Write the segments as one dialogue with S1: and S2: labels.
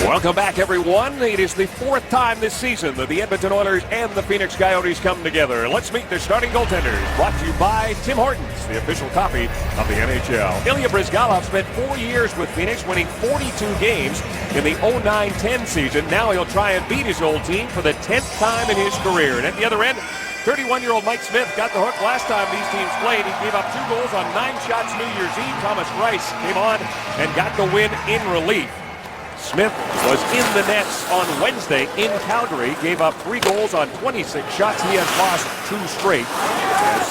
S1: Welcome back, everyone. It is the fourth time this season that the Edmonton Oilers and the Phoenix Coyotes come together. Let's meet the starting goaltenders. Brought to you by Tim Hortons, the official coffee of the NHL. Ilya Bryzgalov spent 4 years with Phoenix, winning 42 games in the 09-10 season. Now he'll try and beat his old team for the 10th time in his career. And at the other end, 31-year-old Mike Smith got the hook last time these teams played. He gave up 2 goals on 9 shots New Year's Eve. Thomas Greiss came on and got the win in relief. Smith was in the nets on Wednesday in Calgary, gave up 3 goals on 26 shots. He has lost 2 straight,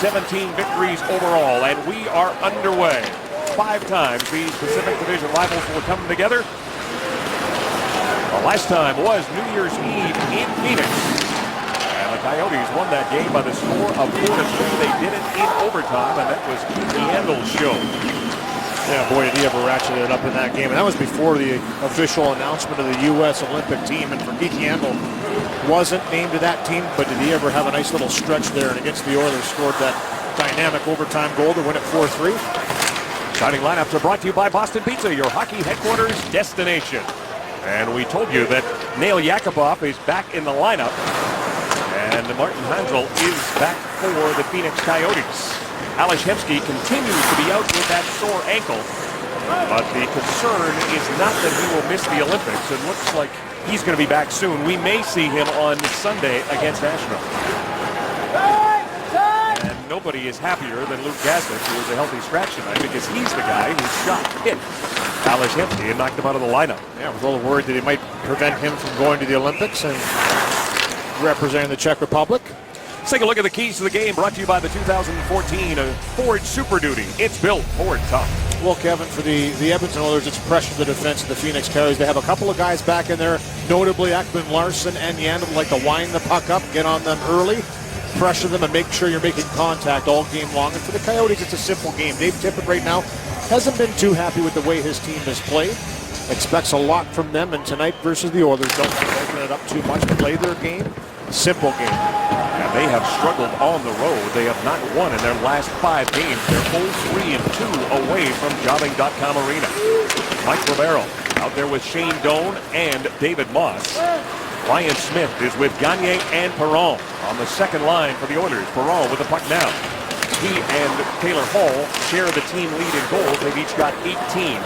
S1: 17 victories overall, and we are underway. 5 times these Pacific Division rivals will come together. The last time was New Year's Eve in Phoenix, and the Coyotes won that game by the score of 4-3. They did it in overtime, and that was Keith Yandle's show.
S2: Yeah, boy, did he ever ratchet it up in that game. And that was before the official announcement of the U.S. Olympic team. And for Keith Yandle, wasn't named to that team, but did he ever have a nice little stretch there and against the Oilers scored that dynamic overtime goal to win it 4-3.
S1: Starting lineups are brought to you by Boston Pizza, your hockey headquarters destination. And we told you that Nail Yakupov is back in the lineup. And Martin Hanzal is back for the Phoenix Coyotes. Ales Hemsky continues to be out with that sore ankle, but the concern is not that he will miss the Olympics. It looks like he's going to be back soon. We may see him on Sunday against Nashville. And nobody is happier than Luke Gasnick, who was a healthy scratch tonight, because he's the guy who hit Ales Hemsky and knocked him out of the lineup.
S2: Yeah, I was a little worried that it might prevent him from going to the Olympics and representing the Czech Republic.
S1: Let's take a look at the keys to the game, brought to you by the 2014 Ford Super Duty. It's built Ford tough.
S2: Well, Kevin, for the Edmonton Oilers, it's pressure the defense of the Phoenix Coyotes. They have a couple of guys back in there, notably Ekman Larsson and Yandel, like to wind the puck up, get on them early, pressure them, and make sure you're making contact all game long. And for the Coyotes, it's a simple game. Dave Tippett right now hasn't been too happy with the way his team has played. Expects a lot from them, and tonight versus the Oilers, don't open it up too much. Play their game. Simple game.
S1: And they have struggled on the road. They have not won in their last 5 games. They're 0-3-2 away from Jobbing.com Arena. Mike Ribeiro out there with Shane Doan and David Moss. Ryan Smith is with Gagne and Perron on the second line for the Oilers. Perron with the puck now. He and Taylor Hall share the team lead in goals. They've each got 18.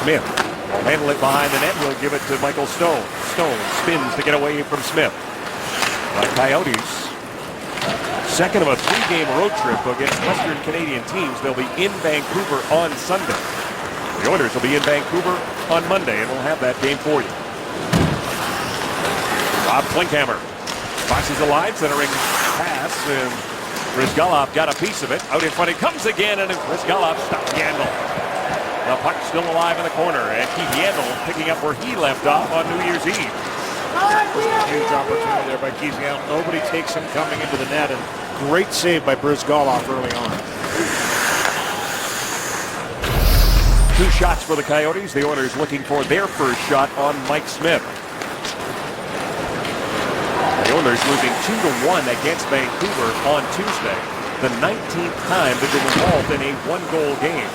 S1: Smith will handle it behind the net. He'll give it to Michael Stone. Stone spins to get away from Smith. The Coyotes, second of a 3-game road trip against Western Canadian teams. They'll be in Vancouver on Sunday. The Oilers will be in Vancouver on Monday, and we'll have that game for you. Rob Klinkhammer boxes the line, centering pass, and Bryzgalov got a piece of it. Out in front it comes again, and Bryzgalov stops Yandel. The puck still alive in the corner, and Keith Yandel picking up where he left off on New Year's Eve.
S2: Huge opportunity there by Keith Yandel. Nobody takes him coming into the net, and great save by Bryzgalov early on.
S1: 2 shots for the Coyotes. The Oilers looking for their first shot on Mike Smith. The Oilers losing 2-1 against Vancouver on Tuesday. The 19th time they've been involved in a 1-goal game.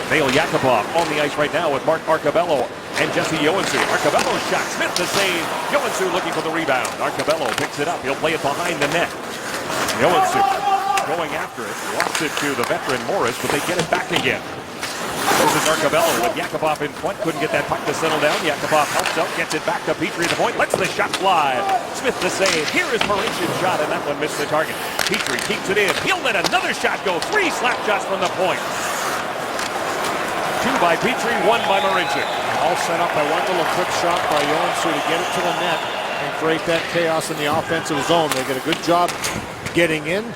S1: Nail Yakupov on the ice right now with Mark Arcabello and Jesse Joensuu. Arcabello's shot. Smith the save. Joensuu looking for the rebound. Arcabello picks it up. He'll play it behind the net. Joensuu going after it. Lost it to the veteran Morris, but they get it back again. This is Arcabello with Yakupov in front. Couldn't get that puck to settle down. Yakupov helps out, gets it back to Petrie at the point. Lets the shot fly. Smith the save. Here is Marinchen's shot, and that one missed the target. Petrie keeps it in. He'll let another shot go. 3 slap shots from the point. 2 by Petrie, 1 by Marinchen.
S2: All set up by one little quick shot by Joensuu to get it to the net and create that chaos in the offensive zone. They get a good job getting in,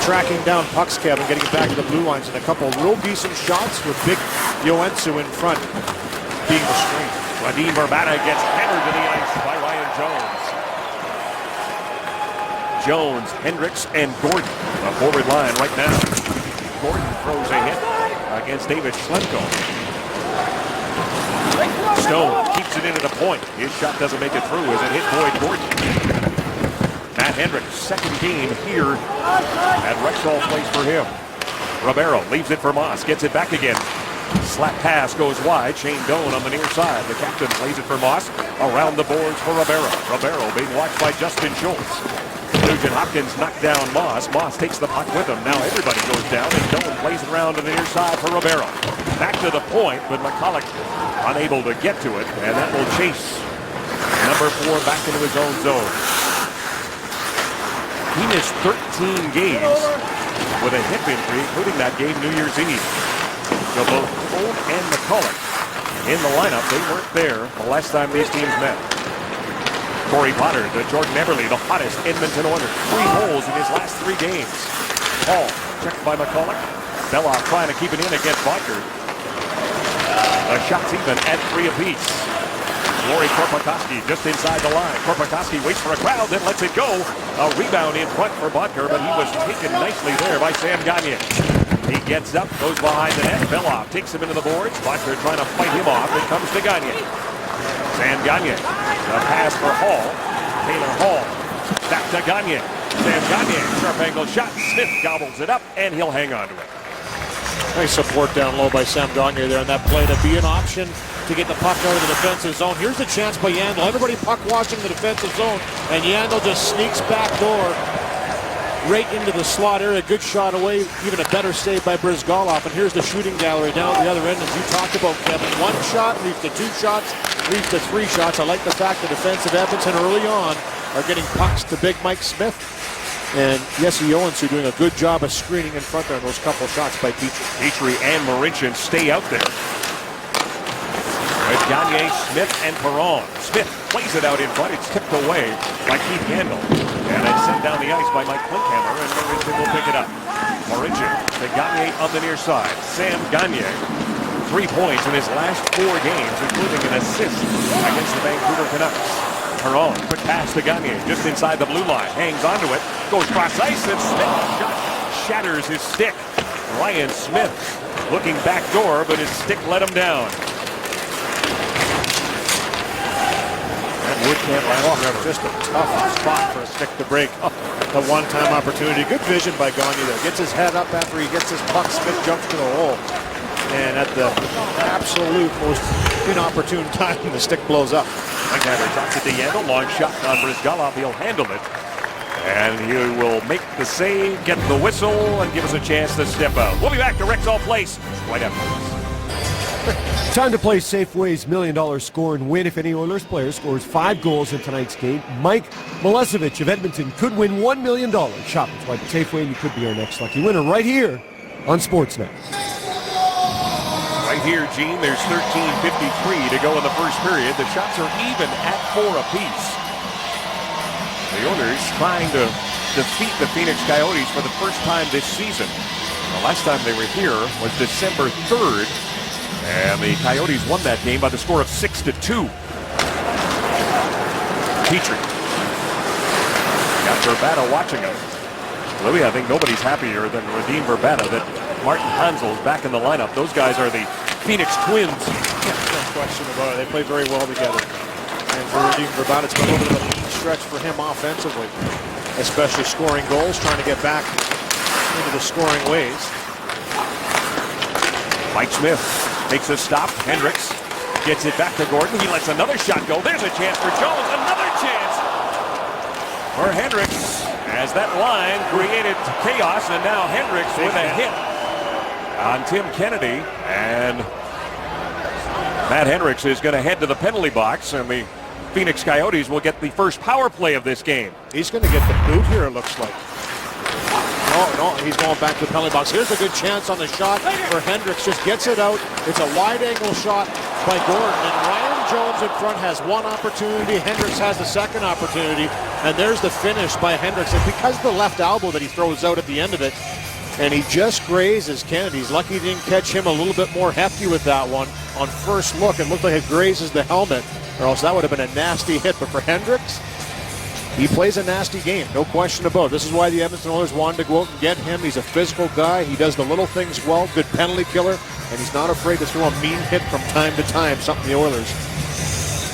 S2: tracking down pucks, Kevin, getting it back to the blue lines, and a couple of real decent shots with big Joensuu in front being the strength.
S1: Radim Vrbata gets hammered to the ice by Ryan Jones. Jones, Hendricks, and Gordon. The forward line right now. Gordon throws a hit against David Schlemko. Stone keeps it in at a point. His shot doesn't make it through as it hit Boyd Gordon. Matt Hendricks, second game here at Rexall Place for him. Ribeiro leaves it for Moss, gets it back again. Slap pass goes wide. Shane Doan on the near side. The captain plays it for Moss. Around the boards for Ribeiro. Ribeiro being watched by Justin Schultz. Nugent Hopkins knocked down Moss. Moss takes the puck with him. Now everybody goes down, and Doan plays it around to the near side for Ribeiro. Back to the point, but McCulloch unable to get to it, and that will chase number 4 back into his own zone. He missed 13 games with a hip injury, including that game New Year's Eve. So both Cole and McCulloch in the lineup. They weren't there the last time these teams met. Corey Potter to Jordan Eberle, the hottest Edmonton Oilers. 3 goals in his last 3 games. Hall checked by McCulloch. Belloff trying to keep it in against Bodker. The shots even at 3 apiece. Lori Korpikoski just inside the line. Korpikoski waits for a crowd, then lets it go. A rebound in front for Bodker, but he was taken nicely there by Sam Gagner. He gets up, goes behind the net. Belloff takes him into the boards. Bodker trying to fight him off. It comes to Gagner. Sam Gagner. A pass for Hall. Taylor Hall. Back to Gagner. Sam Gagner. Sharp angle shot. Smith gobbles it up, and he'll hang on to it.
S2: Nice support down low by Sam Gagner there on that play to be an option to get the puck out of the defensive zone. Here's the chance by Yandel. Everybody puck watching the defensive zone, and Yandel just sneaks back door right into the slot area. Good shot away. Even a better save by Bryzgalov. And here's the shooting gallery down at the other end, as you talked about, Kevin. 1 shot leads to 2 shots, leads to 3 shots. I like the fact the defensive Edmonton early on are getting pucks to Big Mike Smith. And Jesse Owens are doing a good job of screening in front there on those couple shots by Petrie.
S1: Petrie and Marincin stay out there. With Gagner, Smith, and Perron. Smith plays it out in front. It's tipped away by Keith Yandel. And it's sent down the ice by Mike Klinkhammer, and Marincin will pick it up. Marincin to Gagner on the near side. Sam Gagner, 3 points in his last 4 games, including an assist against the Vancouver Canucks. Perron, quick pass to Gagner, just inside the blue line. Hangs onto it, goes cross ice, and Smith shot shatters his stick. Ryan Smith looking back door, but his stick let him down.
S2: Wood can't line up forever. Just a tough spot for a stick to break. A one-time opportunity. Good vision by Gagner there. Gets his head up after he gets his puck. Smith jumps to the hole. And at the absolute most inopportune time, the stick blows up.
S1: Klinkhammer drops it to Yandel. Long shot on Bryzgalov. He'll handle it. And he will make the save, get the whistle, and give us a chance to step out. We'll be back to Rexall Place right after this.
S3: Time to play Safeway's $1 million score and win. If any Oilers player scores 5 goals in tonight's game, Mike Milesevic of Edmonton could win $1 million. Shop at Safeway and you could be our next lucky winner right here on Sportsnet.
S1: Right here, Gene, there's 13:53 to go in the first period. The shots are even at 4 apiece. The Oilers trying to defeat the Phoenix Coyotes for the first time this season. The last time they were here was December 3rd. And the Coyotes won that game by the score of 6-2. Petrie. Got Verbata watching him. Louis, I think nobody's happier than Radim Verbata that Martin Hansel's back in the lineup. Those guys are the Phoenix Twins.
S2: No question about it. They play very well together. And for Radim Verbata, it's been a little bit of a lean stretch for him offensively, especially scoring goals, trying to get back into the scoring ways.
S1: Mike Smith takes a stop. Hendricks gets it back to Gordon. He lets another shot go. There's a chance for Jones. Another chance for Hendricks as that line created chaos. And now Hendricks with a hit on Tim Kennedy. And Matt Hendricks is going to head to the penalty box. And the Phoenix Coyotes will get the first power play of this game.
S2: He's going to get the boot here, it looks like. No, he's going back to the penalty box. Here's a good chance on the shot for Hendricks. Just gets it out. It's a wide-angle shot by Gordon. And Ryan Jones in front has one opportunity. Hendricks has the second opportunity. And there's the finish by Hendricks. And because of the left elbow that he throws out at the end of it, and he just grazes Kennedy. He's lucky he didn't catch him a little bit more hefty with that one. On first look, it looked like it grazes the helmet, or else that would have been a nasty hit. But for Hendricks, he plays a nasty game, no question about it. This is why the Edmonton Oilers wanted to go out and get him. He's a physical guy. He does the little things well, good penalty killer, and he's not afraid to throw a mean hit from time to time, something the Oilers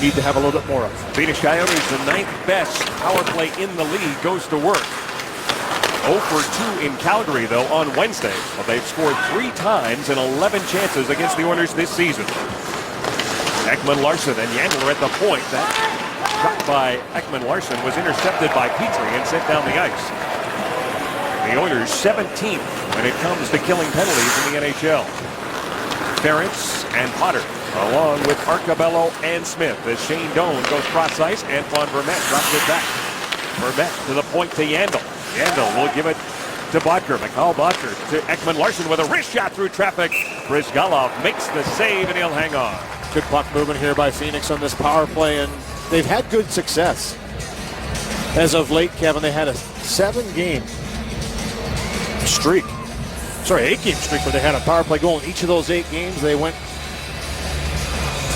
S2: need to have a little bit more of.
S1: Phoenix Coyotes, the 9th best power play in the league, goes to work. 0 for 2 in Calgary, though, on Wednesday. But they've scored 3 times in 11 chances against the Oilers this season. Ekman-Larsson and Yandel at the point. That shot by Ekman-Larsson was intercepted by Petrie and sent down the ice. The Oilers 17th when it comes to killing penalties in the NHL. Ference and Potter, along with Arcobello and Smith, as Shane Doan goes cross-ice. Antoine Vermette drops it back. Vermette to the point to Yandel. Yandel will give it to Bodker. Mikhail Bodker to Ekman-Larsson with a wrist shot through traffic. Bryzgalov makes the save, and he'll hang on.
S2: Good puck movement here by Phoenix on this power play, and they've had good success. As of late, Kevin, they had a 7-game streak. Sorry, 8-game streak where they had a power play goal. In each of those 8 games, they went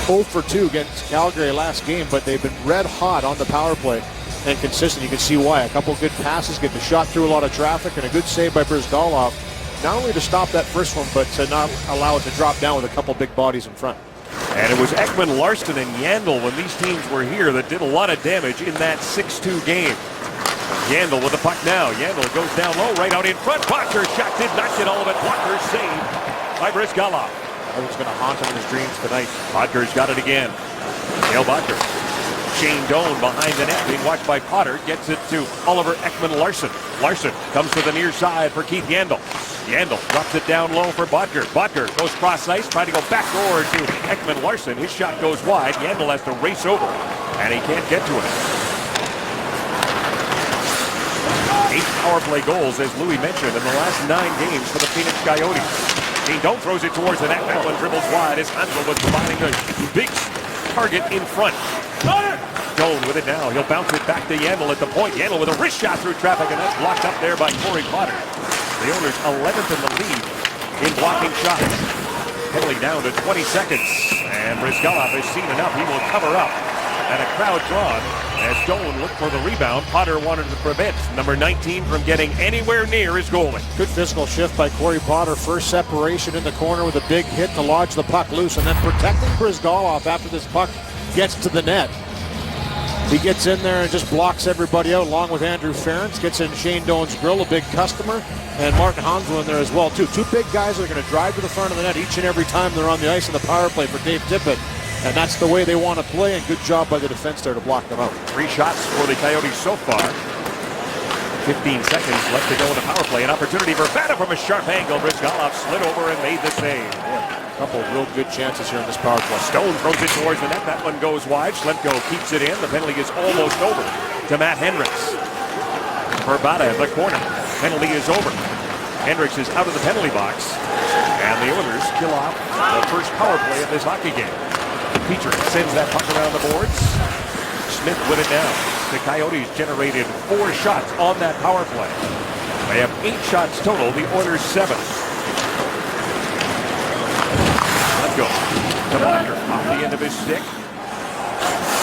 S2: 0 for 2 against Calgary last game, but they've been red hot on the power play and consistent. You can see why. A couple good passes, get the shot through a lot of traffic, and a good save by Bryzgalov. Not only to stop that first one, but to not allow it to drop down with a couple big bodies in front.
S1: And it was Ekman-Larsson and Yandel when these teams were here that did a lot of damage in that 6-2 game. Yandel with the puck now. Yandel goes down low, right out in front. Bodker shot did not get all of it. Blocker saved by Bryzgalov.
S2: That was going to haunt him in his dreams tonight.
S1: Bodker's got it again. Dale Bodker. Shane Doan behind the net, being watched by Potter, gets it to Oliver Ekman-Larsson. Larsson comes to the near side for Keith Yandel. Yandel drops it down low for Bodker. Bodker goes cross-ice, trying to go backdoor to Ekman-Larsson. His shot goes wide. Yandel has to race over, and he can't get to it. 8 power play goals, as Louis mentioned, in the last 9 games for the Phoenix Coyotes. Shane Doan throws it towards the net. That one dribbles wide as Hansel was providing a big target in front. Doan with it now. He'll bounce it back to Yandel at the point. Yandel with a wrist shot through traffic, and that's blocked up there by Corey Potter. The Oilers 11th in the league in blocking shots. Penalty down to 20 seconds. And Bryzgalov has seen enough. He will cover up. And a crowd drawn as Doan looked for the rebound. Potter wanted to prevent number 19 from getting anywhere near his goalie.
S2: Good physical shift by Corey Potter. First separation in the corner with a big hit to lodge the puck loose, and then protecting Bryzgalov after this puck gets to the net. He gets in there and just blocks everybody out, along with Andrew Ference. Gets in Shane Doan's grill, a big customer, and Martin Hansel in there as well, too. 2 big guys that are going to drive to the front of the net each and every time they're on the ice in the power play for Dave Tippett. And that's the way they want to play, and good job by the defense there to block them out.
S1: 3 shots for the Coyotes so far. 15 seconds left to go in the power play. An opportunity for Vata from a sharp angle. Bryzgalov slid over and made the save.
S2: A couple of real good chances here in this power play.
S1: Stone throws it towards the net. That one goes wide. Schlemko keeps it in. The penalty is almost over to Matt Hendricks. For Vata in the corner. Penalty is over. Hendricks is out of the penalty box. And the Oilers kill off the first power play of this hockey game. Petrie sends that puck around the boards. Smith with it now. The Coyotes generated 4 shots on that power play. They have 8 shots total. The Oilers 7. Let's go. To Bodker off the end of his stick.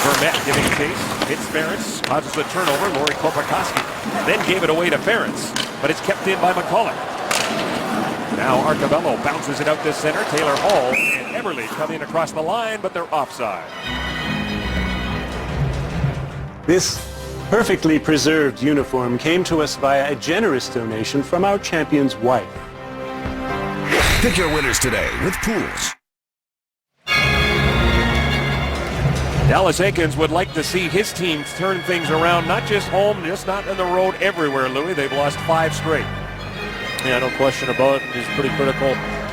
S1: Vermette giving chase. Hits Ference. Causes the turnover. Lori Korpikoski then gave it away to Ference, but it's kept in by McCulloch. Now Arcobello bounces it out to center. Taylor Hall and Eberle come in across the line, but they're offside.
S4: This perfectly preserved uniform came to us via a generous donation from our champion's wife.
S5: Pick your winners today with Pools.
S1: Dallas Eakins would like to see his team turn things around, not just home, just not on the road, everywhere, Louis. They've lost 5 straight.
S2: Yeah, no question about it. He's pretty critical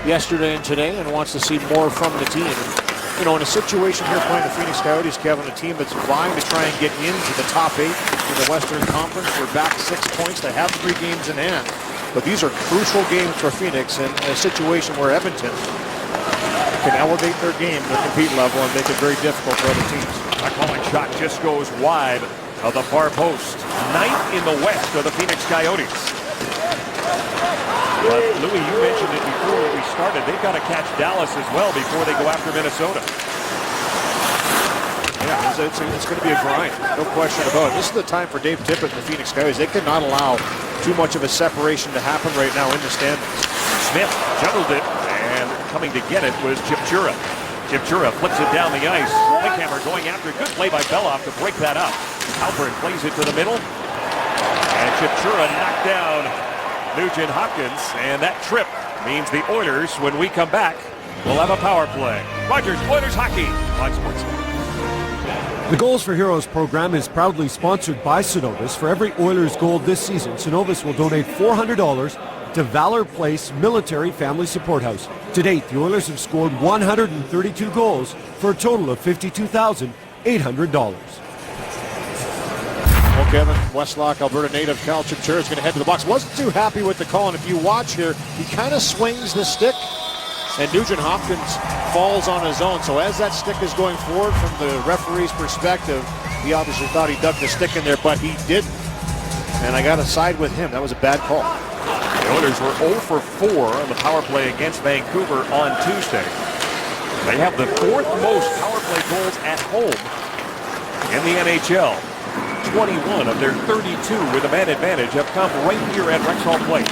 S2: yesterday and today and wants to see more from the team. And, you know, in a situation here playing the Phoenix Coyotes, Kevin, a team that's vying to try and get into the top 8 in the Western Conference. We're back 6 points. They have 3 games in hand. But these are crucial games for Phoenix in a situation where Edmonton can elevate their game, their compete level, and make it very difficult for other teams.
S1: A calling shot just goes wide of the far post. 9th in the West are the Phoenix Coyotes. But Louis, you mentioned it before we started. They've got to catch Dallas as well before they go after Minnesota.
S2: Yeah, it's going to be a grind, no question about it. This is the time for Dave Tippett and the Phoenix Coyotes. They cannot allow too much of a separation to happen right now in the standings.
S1: Smith juggled it, and coming to get it was Chipchura. Chipchura flips it down the ice. Linkhammer going after. Good play by Beloff to break that up. Halpern plays it to the middle. And Chipchura knocked down Nugent Hopkins, and that trip means the Oilers, when we come back, will have a power play. Rogers, Oilers Hockey on Sportsnet.
S3: The Goals for Heroes program is proudly sponsored by Synovus. For every Oilers goal this season, Synovus will donate $400 to Valor Place Military Family Support House. To date, the Oilers have scored 132 goals for a total of $52,800.
S2: Well, Kevin Westlock, Alberta native Cal Chipchura is going to head to the box. Wasn't too happy with the call, and if you watch here, he kind of swings the stick, and Nugent Hopkins falls on his own. So as that stick is going forward from the referee's perspective, he obviously thought he dug the stick in there, but he didn't. And I got to side with him. That was a bad call.
S1: The Oilers were 0 for 4 on the power play against Vancouver on Tuesday. They have the fourth most power play goals at home in the NHL. 21 of their 32 with a man advantage have come right here at Rexall Place.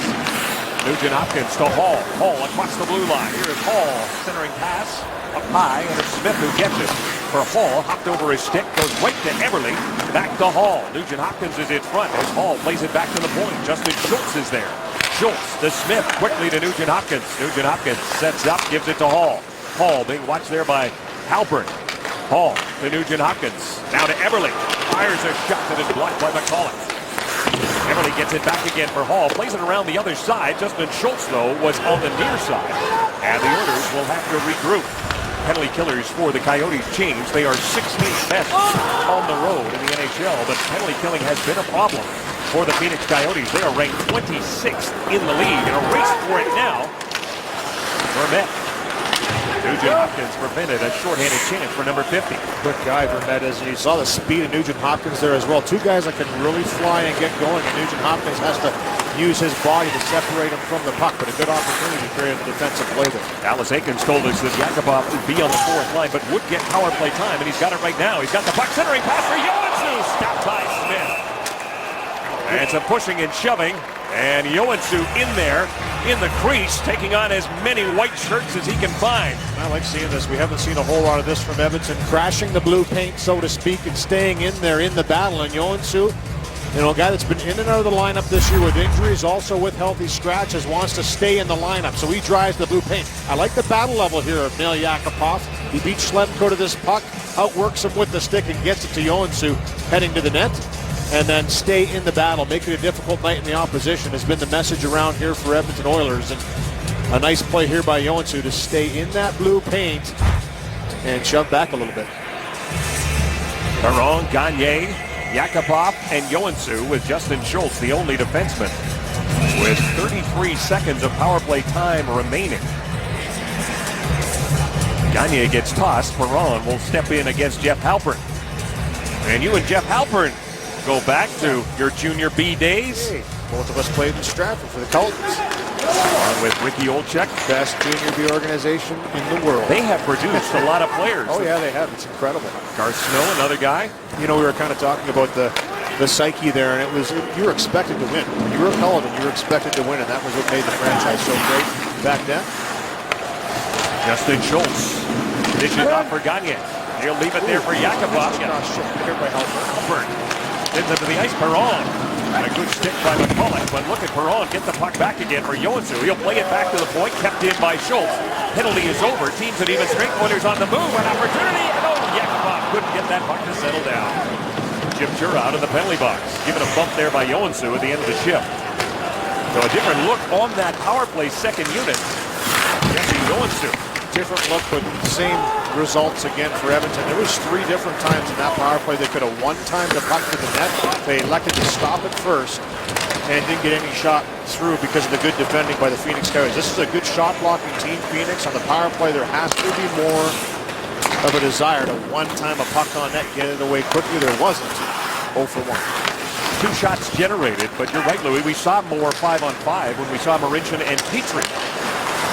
S1: Nugent Hopkins to Hall. Hall across the blue line. Here is Hall. Centering pass up high, and it's Smith who gets it. For Hall, hopped over his stick, goes right to Everly. Back to Hall. Nugent Hopkins is in front as Hall plays it back to the point. Justin Schultz is there. Schultz to Smith, quickly to Nugent Hopkins. Nugent Hopkins sets up, gives it to Hall. Hall being watched there by Halpern. Hall to Nugent Hopkins. Now to Everly. Fires a shot that is blocked by McCulloch. Everly gets it back again for Hall. Plays it around the other side. Justin Schultz, though, was on the near side. And the Oilers will have to regroup. Penalty killers for the Coyotes change. They are 16th best on the road in the NHL, but penalty killing has been a problem for the Phoenix Coyotes. They are ranked 26th in the league. In a race for it now, Vermette. Nugent Hopkins prevented a shorthanded chance for number 50.
S2: Quick guy, Vermette, as you saw the speed of Nugent Hopkins there as well. Two guys that can really fly and get going, and Nugent Hopkins has to use his body to separate him from the puck, but a good opportunity to create a defensive play there.
S1: Dallas Aikens told us that Yakupov would be on the fourth line, but would get power play time, and he's got it right now. He's got the puck, centering pass for Joensuu, stopped by Smith. And some pushing and shoving, and Joensuu in there, in the crease, taking on as many white shirts as he can find.
S2: I like seeing this. We haven't seen a whole lot of this from Edmonton, crashing the blue paint, so to speak, and staying in there in the battle. And Joensuu, you know, a guy that's been in and out of the lineup this year with injuries, also with healthy scratches, wants to stay in the lineup, so he drives the blue paint. I like the battle level here of Nail Yakupov. He beats Schlemko to this puck, outworks him with the stick, and gets it to Joensuu heading to the net. And then stay in the battle, make it a difficult night in the opposition has been the message around here for Edmonton Oilers. And a nice play here by Joensuu to stay in that blue paint and shove back a little bit.
S1: Perron, Gagne, Yakupov, and Joensuu with Justin Schultz, the only defenseman, with 33 seconds of power play time remaining. Gagne gets tossed. Perron will step in against Jeff Halpern. And you and Jeff Halpern go back to your junior B days.
S2: Hey, both of us played in Stratford for the Cultons.
S1: Along with Ricky Olczyk.
S2: Best junior B organization in the world.
S1: They have produced a lot of players.
S2: Oh yeah, they have. It's incredible.
S1: Garth Snow, another guy.
S2: You know, we were kind of talking about the psyche there, and it was, you were expected to win. When you were a Cullinan, you were expected to win, and that was what made the franchise so great back then.
S1: Justin Schultz dishes off for Gagne. He'll leave it there for Yakupov.
S2: Here by
S1: Halpern sends him to the ice. Perron. And a good stick by McCulloch, but look at Perron get the puck back again for Joensuu. He'll play it back to the point, kept in by Schultz. Penalty is over. Teams at even strength. Oilers on the move. An opportunity. And oh, Yakupov couldn't get that puck to settle down. Chipchura out of the penalty box. Given a bump there by Joensuu at the end of the shift. So a different look on that power play second unit. Jesse Joensuu.
S2: Different look, but same results again for Edmonton. There was 3 different times in that power play they could have one-timed the puck to the net. They elected to stop it first and didn't get any shot through because of the good defending by the Phoenix Coyotes. This is a good shot-blocking team, Phoenix. On the power play, there has to be more of a desire to one-time a puck on net, get it away quickly. There wasn't. 0 for 1.
S1: 2 shots generated, but you're right, Louis. We saw more 5-on-5 when we saw Marincin and Petrie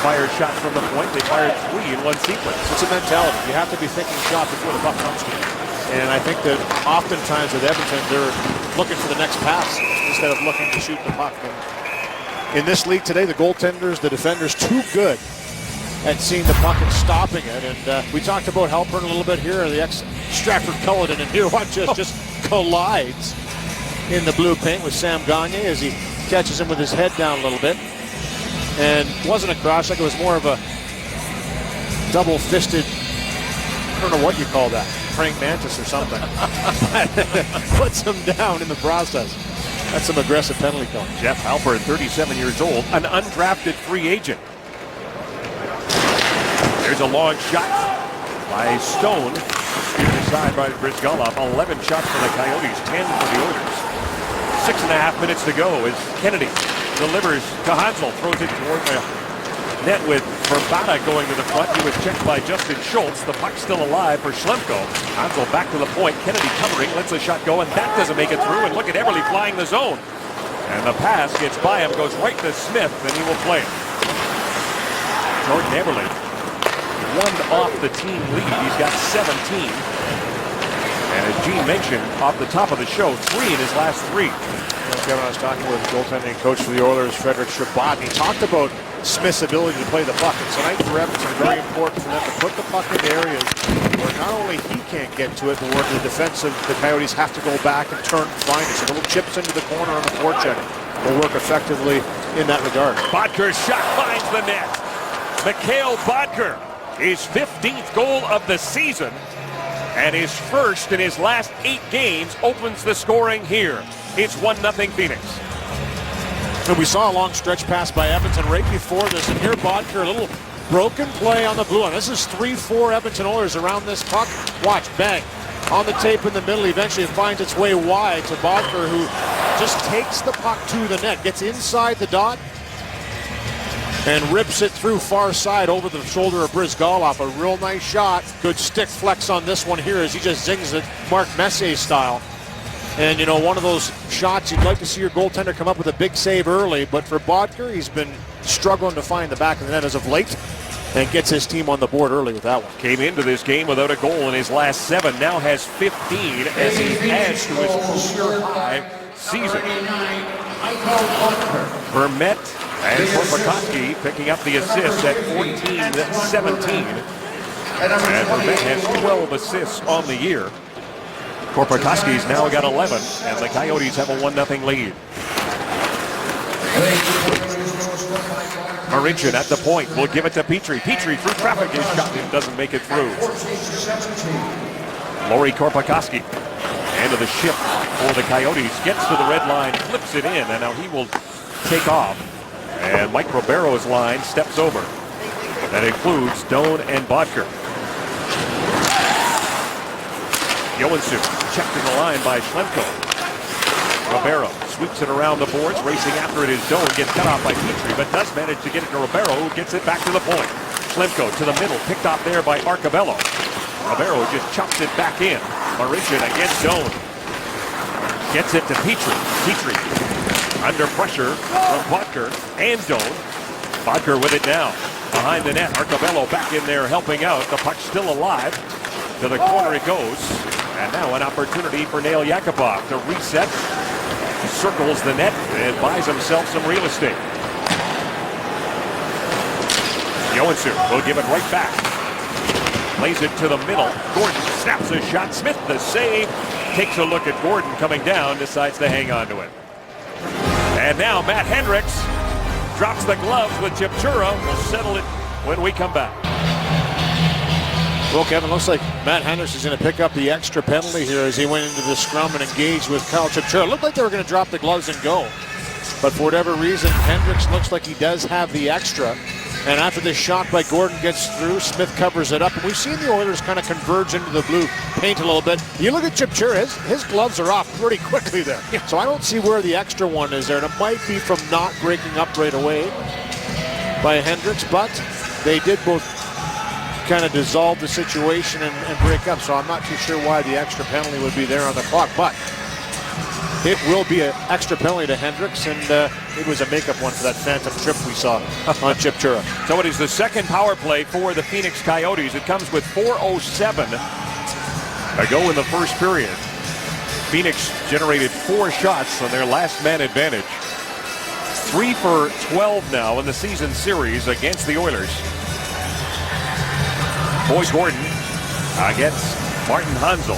S1: fired shots from the point. They fired 3 in one sequence.
S2: It's a mentality. You have to be thinking shot before the puck comes to you. And I think that oftentimes with Edmonton, they're looking for the next pass instead of looking to shoot the puck. And in this league today, the goaltenders, the defenders, too good at seeing the puck and stopping it. And we talked about Halpern a little bit here, the ex-Stratford Cullinan, and here what just collides in the blue paint with Sam Gagner as he catches him with his head down a little bit. And it wasn't a cross check, it was more of a double-fisted, I don't know what you call that, praying mantis or something. Puts him down in the process. That's some aggressive penalty call.
S1: Jeff Halpern, 37 years old, an undrafted free agent. There's a long shot by Stone. Steered aside by Bryzgalov. 11 shots for the Coyotes, 10 for the Oilers. 6.5 minutes to go as Kennedy delivers to Hansel. Throws it toward the net with Verbata going to the front. He was checked by Justin Schultz. The puck's still alive for Schlemko. Hansel back to the point. Kennedy covering, lets the shot go, and that doesn't make it through. And look at Eberle flying the zone. And the pass gets by him, goes right to Smith, and he will play it. Jordan Eberle, one off the team lead. He's got 17. And as Gene mentioned, off the top of the show, 3 in his last 3.
S2: Kevin, I was talking with goaltending coach for the Oilers, Frederick Chabot. He talked about Smith's ability to play the puck. And tonight for Edmonton, very important for them to put the puck in areas where not only he can't get to it, but where the Coyotes have to go back and turn and find it. So little chips into the corner on the forecheck will work effectively in that regard.
S1: Bodker's shot finds the net. Mikhail Bodker, his 15th goal of the season, and his first in his last 8 games, opens the scoring here. It's 1-0 Phoenix.
S2: And we saw a long stretch pass by Edmonton right before this, and here Bodker, a little broken play on the blue line. This is 3-4 Edmonton Oilers around this puck. Watch, bang. On the tape in the middle, eventually it finds its way wide to Bodker, who just takes the puck to the net, gets inside the dot, and rips it through far side over the shoulder of Bryzgalov. A real nice shot. Good stick flex on this one here as he just zings it Mark Messier style. And, you know, one of those shots you'd like to see your goaltender come up with a big save early, but for Bodker, he's been struggling to find the back of the net as of late and gets his team on the board early with that one.
S1: Came into this game without a goal in his last 7, now has 15 as he adds to his career-high season. Vermette and Korpikoski picking up the assist at 14-17. And Vermette has 12 assists on the year. Korpikoski's now got 11, and the Coyotes have a 1-0 lead. Marincin at the point will give it to Petrie. Petrie through traffic, his shot doesn't make it through. Lauri Korpikoski, end of the shift for the Coyotes, gets to the red line, flips it in, and now he will take off. And Mike Robiero's line steps over. That includes Stone and Bodker. Johansson checked in the line by Schlemko. Robiero sweeps it around the boards, racing after it is Doan, gets cut off by Petrie, but does manage to get it to Robiero, who gets it back to the point. Schlemko to the middle, picked off there by Arcabello. Robiero just chops it back in. Marincin against Doan. Gets it to Petrie. Petrie under pressure from Bodker and Doan. Bodker with it now. Behind the net, Arcabello back in there helping out. The puck's still alive. To the corner it goes. And now an opportunity for Nail Yakupov to reset. He circles the net and buys himself some real estate. Johansson will give it right back. Plays it to the middle. Gordon snaps a shot. Smith the save. Takes a look at Gordon coming down. Decides to hang on to it. And now Matt Hendricks drops the gloves with Chipchura. We'll settle it when we come back.
S2: Well, Kevin, looks like Matt Hendricks is going to pick up the extra penalty here as he went into the scrum and engaged with Kyle Chipchura. It looked like they were going to drop the gloves and go. But for whatever reason, Hendricks looks like he does have the extra. And after this shot by Gordon gets through, Smith covers it up. And we've seen the Oilers kind of converge into the blue paint a little bit. You look at Chipchura, his gloves are off pretty quickly there. So I don't see where the extra one is there. And it might be from not breaking up right away by Hendricks. But they did both kind of dissolve the situation and break up. So I'm not too sure why the extra penalty would be there on the clock. But it will be an extra penalty to Hendricks, and it was a makeup one for that phantom trip we saw on Chipchura.
S1: So it is the second power play for the Phoenix Coyotes. It comes with 4:07 to go in the first period. Phoenix generated 4 shots on their last man advantage. 3 for 12 now in the season series against the Oilers. Boyce Gordon against Martin Hansel.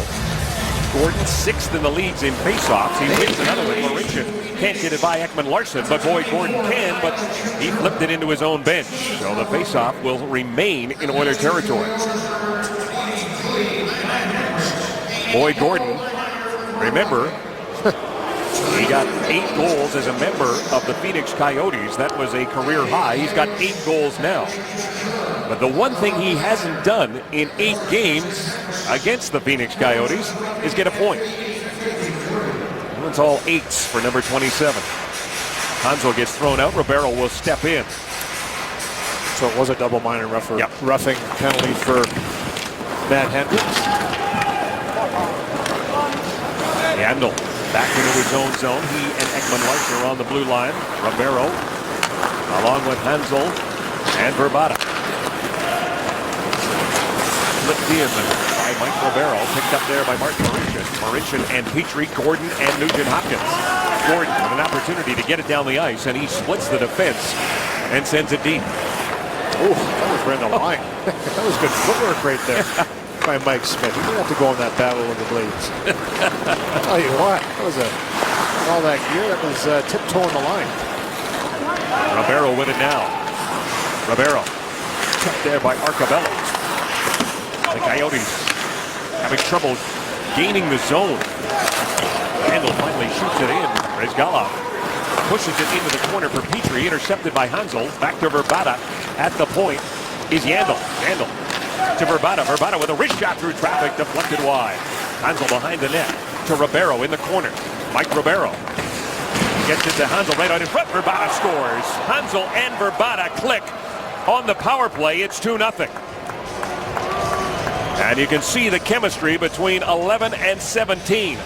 S1: Gordon, sixth in the leads in faceoffs. He wins another one. Mauricio can't get it by Ekman Larsson, but Boyd Gordon can, but he flipped it into his own bench. So the faceoff will remain in Oiler territory. Boyd Gordon, remember, he got 8 goals as a member of the Phoenix Coyotes. That was a career high. He's got 8 goals now. But the one thing he hasn't done in 8 games against the Phoenix Coyotes is get a point. It's all 8s for number 27. Hanzal gets thrown out. Ribeiro will step in.
S2: So it was a double minor roughing penalty for Matt Hendricks.
S1: Yandel back into his own zone. He and Ekman Larsson are on the blue line. Ribeiro along with Hanzal and Verbata. Flipped in by Mike Ribeiro. Picked up there by Martin Mauricio. Mauricio and Petrie, Gordon and Nugent Hopkins. Gordon with an opportunity to get it down the ice, and he splits the defense and sends it deep.
S2: Oh, that was right on the line. That was good footwork right there by Mike Smith. He didn't have to go in that battle of the blades. I'll tell you what, that was all that gear that was tiptoeing the line.
S1: Ribeiro with it now. Ribeiro kept there by Arcabello. The Coyotes having trouble gaining the zone. Handel finally shoots it in. Bryzgalov pushes it into the corner for Petrie, intercepted by Hanzal. Back to Verbata. At the point is Yandel. Yandel to Verbata. Verbata with a wrist shot through traffic, deflected wide. Hanzal behind the net to Ribeiro in the corner. Mike Ribeiro gets it to Hanzal right out in front. Verbata scores. Hanzal and Verbata click on the power play. It's 2-0. And you can see the chemistry between 11 and 17.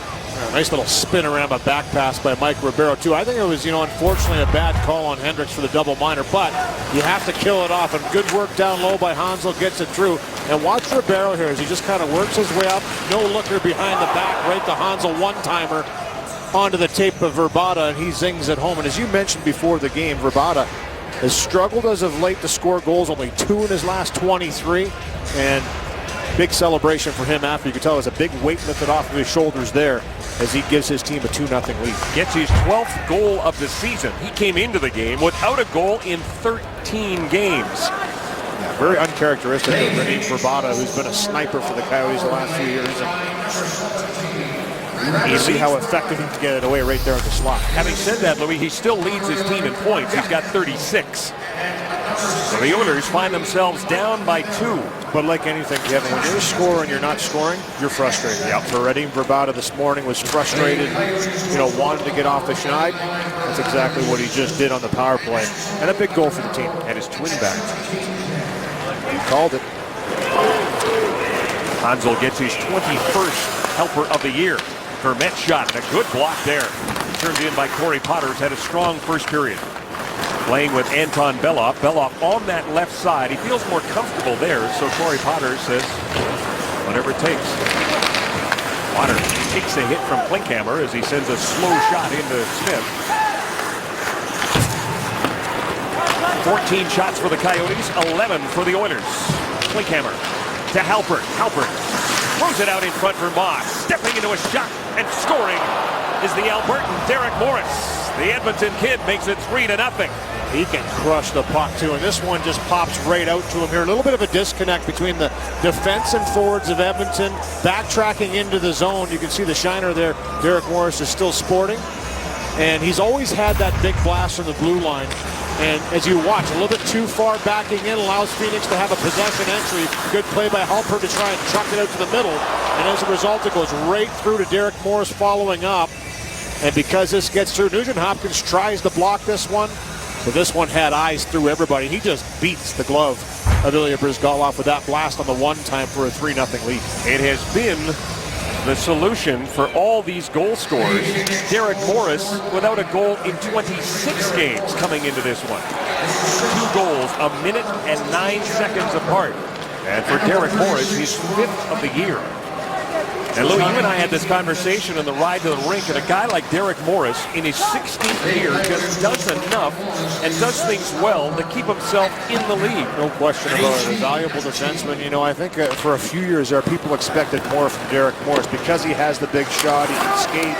S2: Nice little spin around a back pass by Mike Ribeiro, too. I think it was, unfortunately a bad call on Hendricks for the double minor, but you have to kill it off. And good work down low by Hanzal, gets it through. And watch Ribeiro here as he just kind of works his way up. No looker behind the back, right to Hanzal, one-timer onto the tape of Verbata, and he zings it home. And as you mentioned before the game, Verbata has struggled as of late to score goals, only 2 in his last 23. And big celebration for him after. You can tell there's a big weight lifted off of his shoulders there as he gives his team a 2-0 lead.
S1: Gets his 12th goal of the season. He came into the game without a goal in 13 games.
S2: Yeah, very uncharacteristic of Radim Verbata, who's been a sniper for the Coyotes the last few years. And you see how effective he can get it away right there in the slot.
S1: Having said that, Louis, he still leads his team in points. He's got 36. So the Oilers find themselves down by 2.
S2: But like anything, Kevin, when you're a scorer and you're not scoring, you're frustrated. Yep. For Radim Verbata this morning was frustrated, wanted to get off the schneid. That's exactly what he just did on the power play. And a big goal for the team.
S1: And his twin back.
S2: He called it.
S1: Hanzal gets his 21st helper of the year. Vermette shot, and a good block there. Turned in by Corey Potter, who's had a strong first period. Playing with Anton Belov. Belov on that left side. He feels more comfortable there, so Corey Potter says, whatever it takes. Potter takes a hit from Klinkhammer as he sends a slow shot into Smith. 14 shots for the Coyotes, 11 for the Oilers. Klinkhammer to Halpert. Halpert throws it out in front for Moss. Stepping into a shot and scoring is the Albertan Derek Morris. The Edmonton kid makes it 3-0.
S2: He can crush the puck, too, and this one just pops right out to him here. A little bit of a disconnect between the defense and forwards of Edmonton. Backtracking into the zone, you can see the shiner there. Derek Morris is still sporting, and he's always had that big blast from the blue line. And as you watch, a little bit too far backing in allows Phoenix to have a possession entry. Good play by Halpert to try and chuck it out to the middle, and as a result, it goes right through to Derek Morris following up. And because this gets through, Nugent Hopkins tries to block this one. But this one had eyes through everybody. He just beats the glove of Ilya Bryzgalov with that blast on the one-time for a 3-0 lead.
S1: It has been the solution for all these goal scorers. Derek Morris without a goal in 26 games coming into this one. 2 goals, a minute and 9 seconds apart. And for Derek Morris, he's 5th of the year. And Louis, you and I had this conversation on the ride to the rink, and a guy like Derek Morris in his 16th year just does enough and does things well to keep himself in the league.
S2: No question about it. A valuable defenseman. You know, I think for a few years there, people expected more from Derek Morris because he has the big shot, he can skate,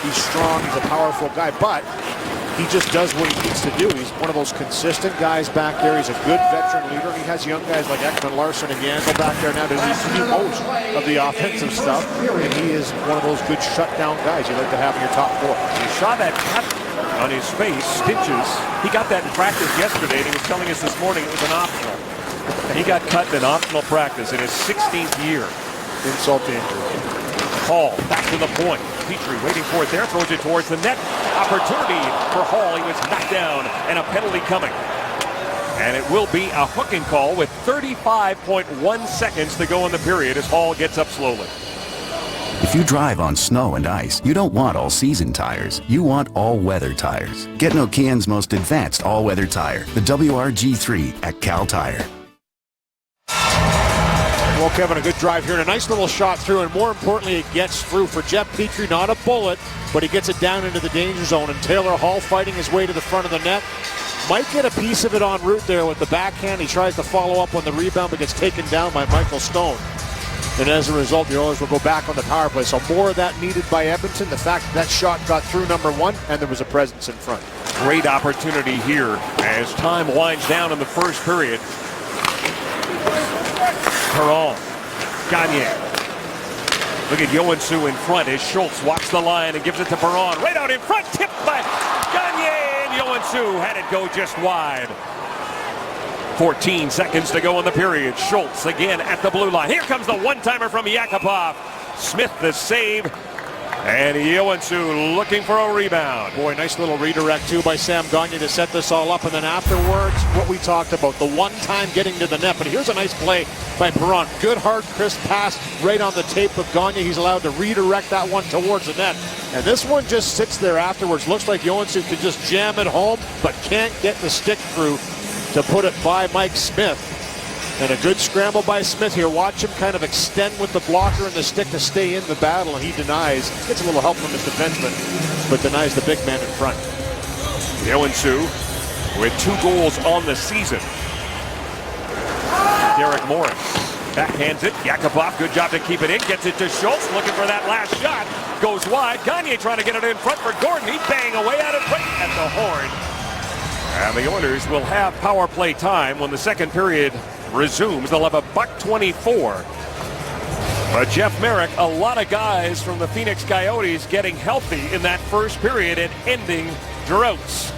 S2: he's strong, he's a powerful guy, but he just does what he needs to do. He's one of those consistent guys back there. He's a good veteran leader. He has young guys like Ekman Larsson and Yandel back there now to do most of the offensive stuff. And he is one of those good shutdown guys you like to have in your top four.
S1: He saw that cut on his face, stitches. He got that in practice yesterday, and he was telling us this morning it was an optional. He got cut in optional practice in his 16th year.
S2: Insult to injury.
S1: Hall back to the point. Petrie waiting for it there, throws it towards the net. Opportunity for Hall. He was knocked down, and a penalty coming. And it will be a hooking call with 35.1 seconds to go in the period as Hall gets up slowly.
S5: If you drive on snow and ice, you don't want all-season tires. You want all-weather tires. Get Nokian's most advanced all-weather tire, the WRG3 at Cal Tire.
S2: Well, Kevin, a good drive here and a nice little shot through, and more importantly, it gets through for Jeff Petrie. Not a bullet, but he gets it down into the danger zone, and Taylor Hall fighting his way to the front of the net. Might get a piece of it en route there with the backhand. He tries to follow up on the rebound, but gets taken down by Michael Stone. And as a result, the Oilers will go back on the power play. So more of that needed by Edmonton. The fact that shot got through number one, and there was a presence in front.
S1: Great opportunity here as time winds down in the first period. Perron, Gagne. Look at Yoansu in front as Schultz walks the line and gives it to Perron. Right out in front, tipped by Gagne, and Yoansu had it go just wide. 14 seconds to go in the period. Schultz again at the blue line. Here comes the one-timer from Yakupov. Smith the save. And Yoansu looking for a rebound.
S2: Boy, nice little redirect too by Sam Gagne to set this all up. And then afterwards, what we talked about, the one-time getting to the net. But here's a nice play by Perron. Good, hard, crisp pass right on the tape of Gagne. He's allowed to redirect that one towards the net. And this one just sits there afterwards. Looks like Yoansu could just jam it home, but can't get the stick through to put it by Mike Smith. And a good scramble by Smith here. Watch him kind of extend with the blocker and the stick to stay in the battle. And he denies. Gets a little help from his defenseman, but denies the big man in front.
S1: Yoansu with 2 goals on the season. Derek Morris backhands it. Yakupov, good job to keep it in. Gets it to Schultz, looking for that last shot. Goes wide. Gagne trying to get it in front for Gordon. He bang away at it right at the horn. And the Oilers will have power play time when the second period resumes. They'll have a $1:24. But Jeff Merrick, a lot of guys from the Phoenix Coyotes getting healthy in that first period and ending droughts.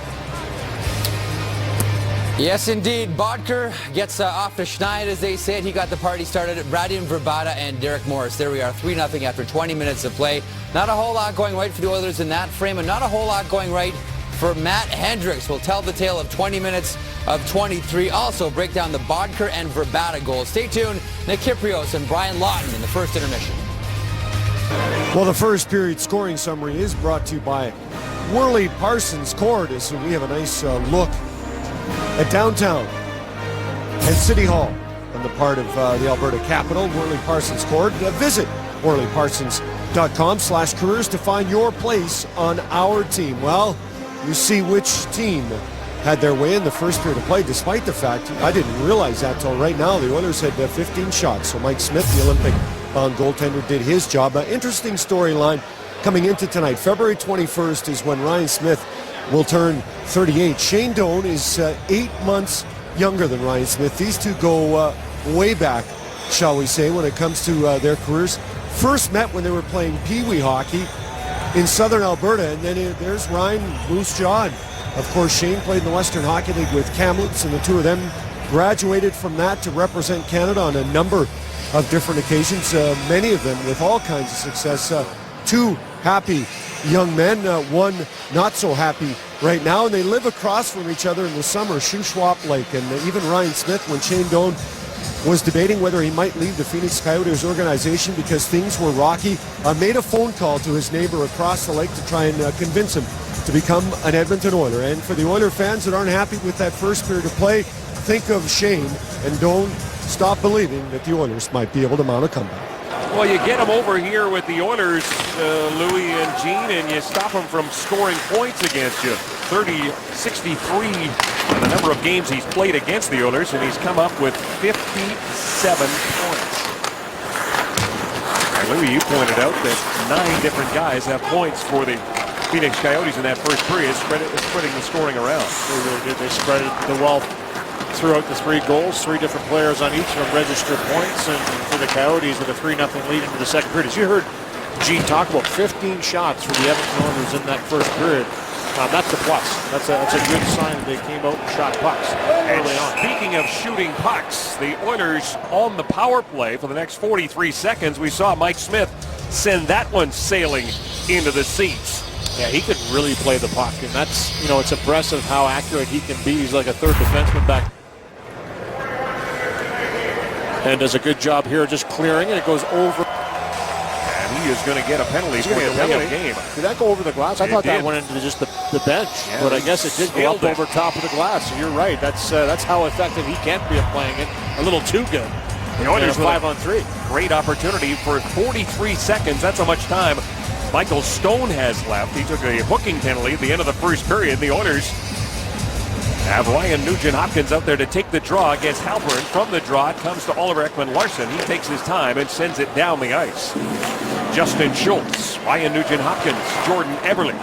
S6: Yes, indeed. Bodker gets off the schneid, as they said. He got the party started. Radim Vrbata and Derek Morris. There we are, 3-0 after 20 minutes of play. Not a whole lot going right for the Oilers in that frame, and not a whole lot going right for Matt Hendricks. We'll tell the tale of 20 minutes of 23. Also break down the Bodker and Vrbata goals. Stay tuned. Nick Kyprios and Brian Lawton in the first intermission.
S3: Well, the first period scoring summary is brought to you by Worley Parsons Court. So we have a nice look at downtown and City Hall on the part of the Alberta Capital. Worley Parsons Court. Visit worleyparsons.com/careers to find your place on our team. Well, you see which team had their way in the first period of play, despite the fact, I didn't realize that till right now, the Oilers had 15 shots. So Mike Smith, the Olympic-bound goaltender, did his job. An interesting storyline coming into tonight. February 21st is when Ryan Smith will turn 38. Shane Doan is 8 months younger than Ryan Smith. These two go way back, shall we say, when it comes to their careers. First met when they were playing Pee-wee hockey in southern Alberta, and then there's Ryan Moose Jaw. Of course, Shane played in the Western Hockey League with Kamloops, and the two of them graduated from that to represent Canada on a number of different occasions, many of them with all kinds of success. Two happy young men, one not so happy right now, and they live across from each other in the summer, Shuswap Lake. And even Ryan Smith, when Shane Doan was debating whether he might leave the Phoenix Coyotes organization because things were rocky, made a phone call to his neighbor across the lake to try and convince him to become an Edmonton Oiler. And for the Oiler fans that aren't happy with that first period of play, think of Shane and don't stop believing that the Oilers might be able to mount a comeback.
S1: Well, you get them over here with the Oilers, Louis and Gene, and you stop them from scoring points against you. 30-63 on the number of games he's played against the Oilers, and he's come up with 57 points. And Louis, you pointed out that 9 different guys have points for the Phoenix Coyotes in that first period, spreading the scoring around.
S2: They really did. They spread the wealth throughout the 3 goals. 3 different players on each of them registered points, and for the Coyotes with a 3-0 lead into the second period. As you heard Gene talk about, 15 shots for the Edmonton Oilers in that first period. That's a plus. That's a good sign that they came out and shot pucks early on.
S1: Speaking of shooting pucks, the Oilers on the power play for the next 43 seconds, we saw Mike Smith send that one sailing into the seats.
S2: Yeah, he can really play the puck, and that's, it's impressive how accurate he can be. He's like a third defenseman back. And does a good job here just clearing it. It goes over.
S1: And he is going to get a penalty for the delay of game.
S2: Did that go over the glass? I thought that went into just the bench,
S1: yeah,
S2: but I guess it did go up over top of the glass. So you're right. That's how effective he can be at playing it. A little too good.
S1: The Oilers
S2: 5-on-3.
S1: Great opportunity for 43 seconds. That's how much time Michael Stone has left. He took a hooking penalty at the end of the first period. The Oilers have Ryan Nugent-Hopkins out there to take the draw against Halpern. From the draw, it comes to Oliver Ekman-Larsson. He takes his time and sends it down the ice. Justin Schultz, Ryan Nugent-Hopkins, Jordan Eberle,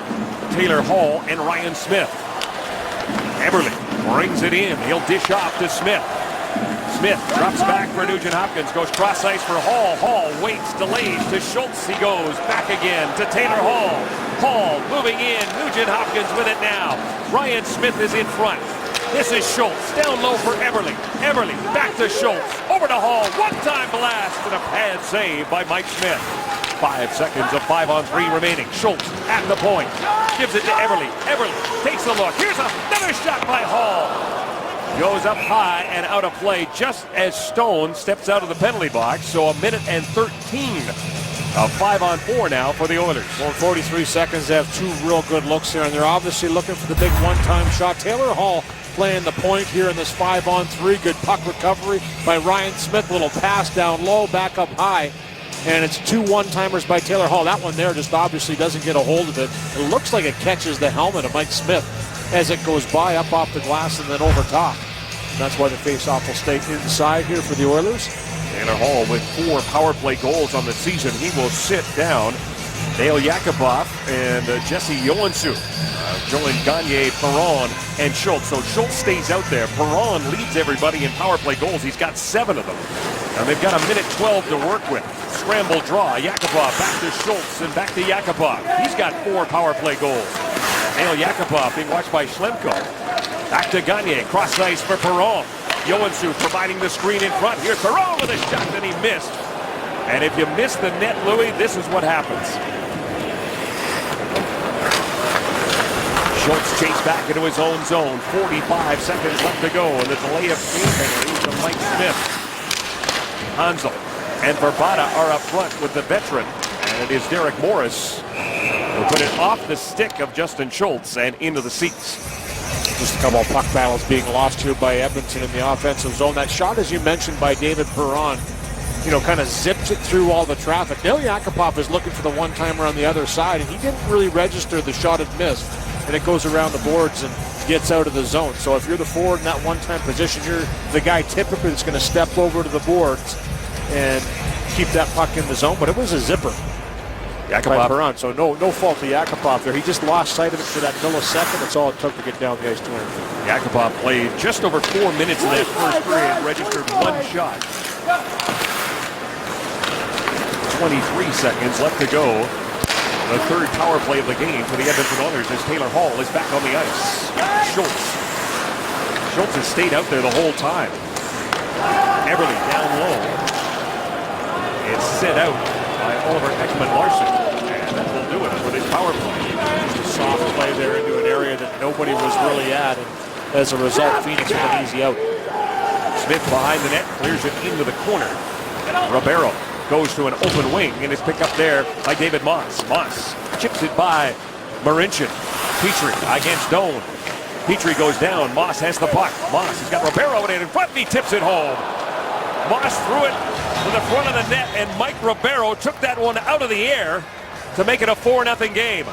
S1: Taylor Hall, and Ryan Smith. Eberle brings it in. He'll dish off to Smith. Smith drops back for Nugent-Hopkins, goes cross ice for Hall. Hall waits, delays to Schultz. He goes back again to Taylor Hall. Hall moving in, Nugent-Hopkins with it now. Ryan Smith is in front. This is Schultz, down low for Eberle. Eberle back to Schultz, over to Hall. One-time blast and a pad save by Mike Smith. 5 seconds of 5-on-3 remaining. Schultz at the point, gives it to Eberle. Eberle takes a look. Here's another shot by Hall. Goes up high and out of play just as Stone steps out of the penalty box. So 1:13 of 5-on-4 now for the Oilers.
S2: Well, in 43 seconds, they have 2 real good looks here, and they're obviously looking for the big one-time shot. Taylor Hall playing the point here in this 5-on-3. Good puck recovery by Ryan Smith. Little pass down low, back up high. And it's 2 one-timers by Taylor Hall. That one there just obviously doesn't get a hold of it. It looks like it catches the helmet of Mike Smith as it goes by, up off the glass and then over top. And that's why the face-off will stay inside here for the Oilers.
S1: Taylor Hall with 4 power play goals on the season. He will sit down. Dale Yakupov and Jesse Joensuu join Gagne, Perron, and Schultz. So Schultz stays out there. Perron leads everybody in power play goals. He's got 7 of them. And they've got 1:12 to work with. Scramble draw. Yakupov back to Schultz and back to Yakupov. He's got 4 power play goals. Dale Yakupov being watched by Schlemko. Back to Gagne. Cross ice for Perron. Joensuu providing the screen in front. Here's Perron with a shot that he missed. And if you miss the net, Louis, this is what happens. Schultz chased back into his own zone. 45 seconds left to go. And the delay of game penalty from Mike Smith. Hansel and Verbata are up front with the veteran. And it is Derek Morris who put it off the stick of Justin Schultz and into the seats.
S2: Just a couple of puck battles being lost here by Edmonton in the offensive zone. That shot, as you mentioned, by David Perron, kind of zips it through all the traffic. Dale Yakupov is looking for the one-timer on the other side, and he didn't really register the shot had missed. And it goes around the boards and gets out of the zone. So if you're the forward in that one-time position, you're the guy typically that's going to step over to the boards and keep that puck in the zone. But it was a zipper. Yakupov. Perron. So no fault to Yakupov there. He just lost sight of it for that millisecond. That's all it took to get down the ice to him.
S1: Yakupov played just over 4 minutes in that first period, registered 1 shot. 23 seconds left to go. The 3rd power play of the game for the Edmonton Oilers as Taylor Hall is back on the ice. Schultz has stayed out there the whole time. Eberle down low. It's set out by Oliver Ekman-Larsson. And that will do it for this power play.
S2: Just a soft play there into an area that nobody was really at. And as a result, Phoenix with an easy out.
S1: Smith behind the net, clears it into the corner. Ribeiro goes to an open wing and is picked up there by David Moss. Moss chips it by Marincin. Petrie against Doan. Petrie goes down. Moss has the puck. Moss has got Ribeiro in front and he tips it home. Moss threw it to the front of the net, and Mike Ribeiro took that one out of the air to make it a 4-0 game.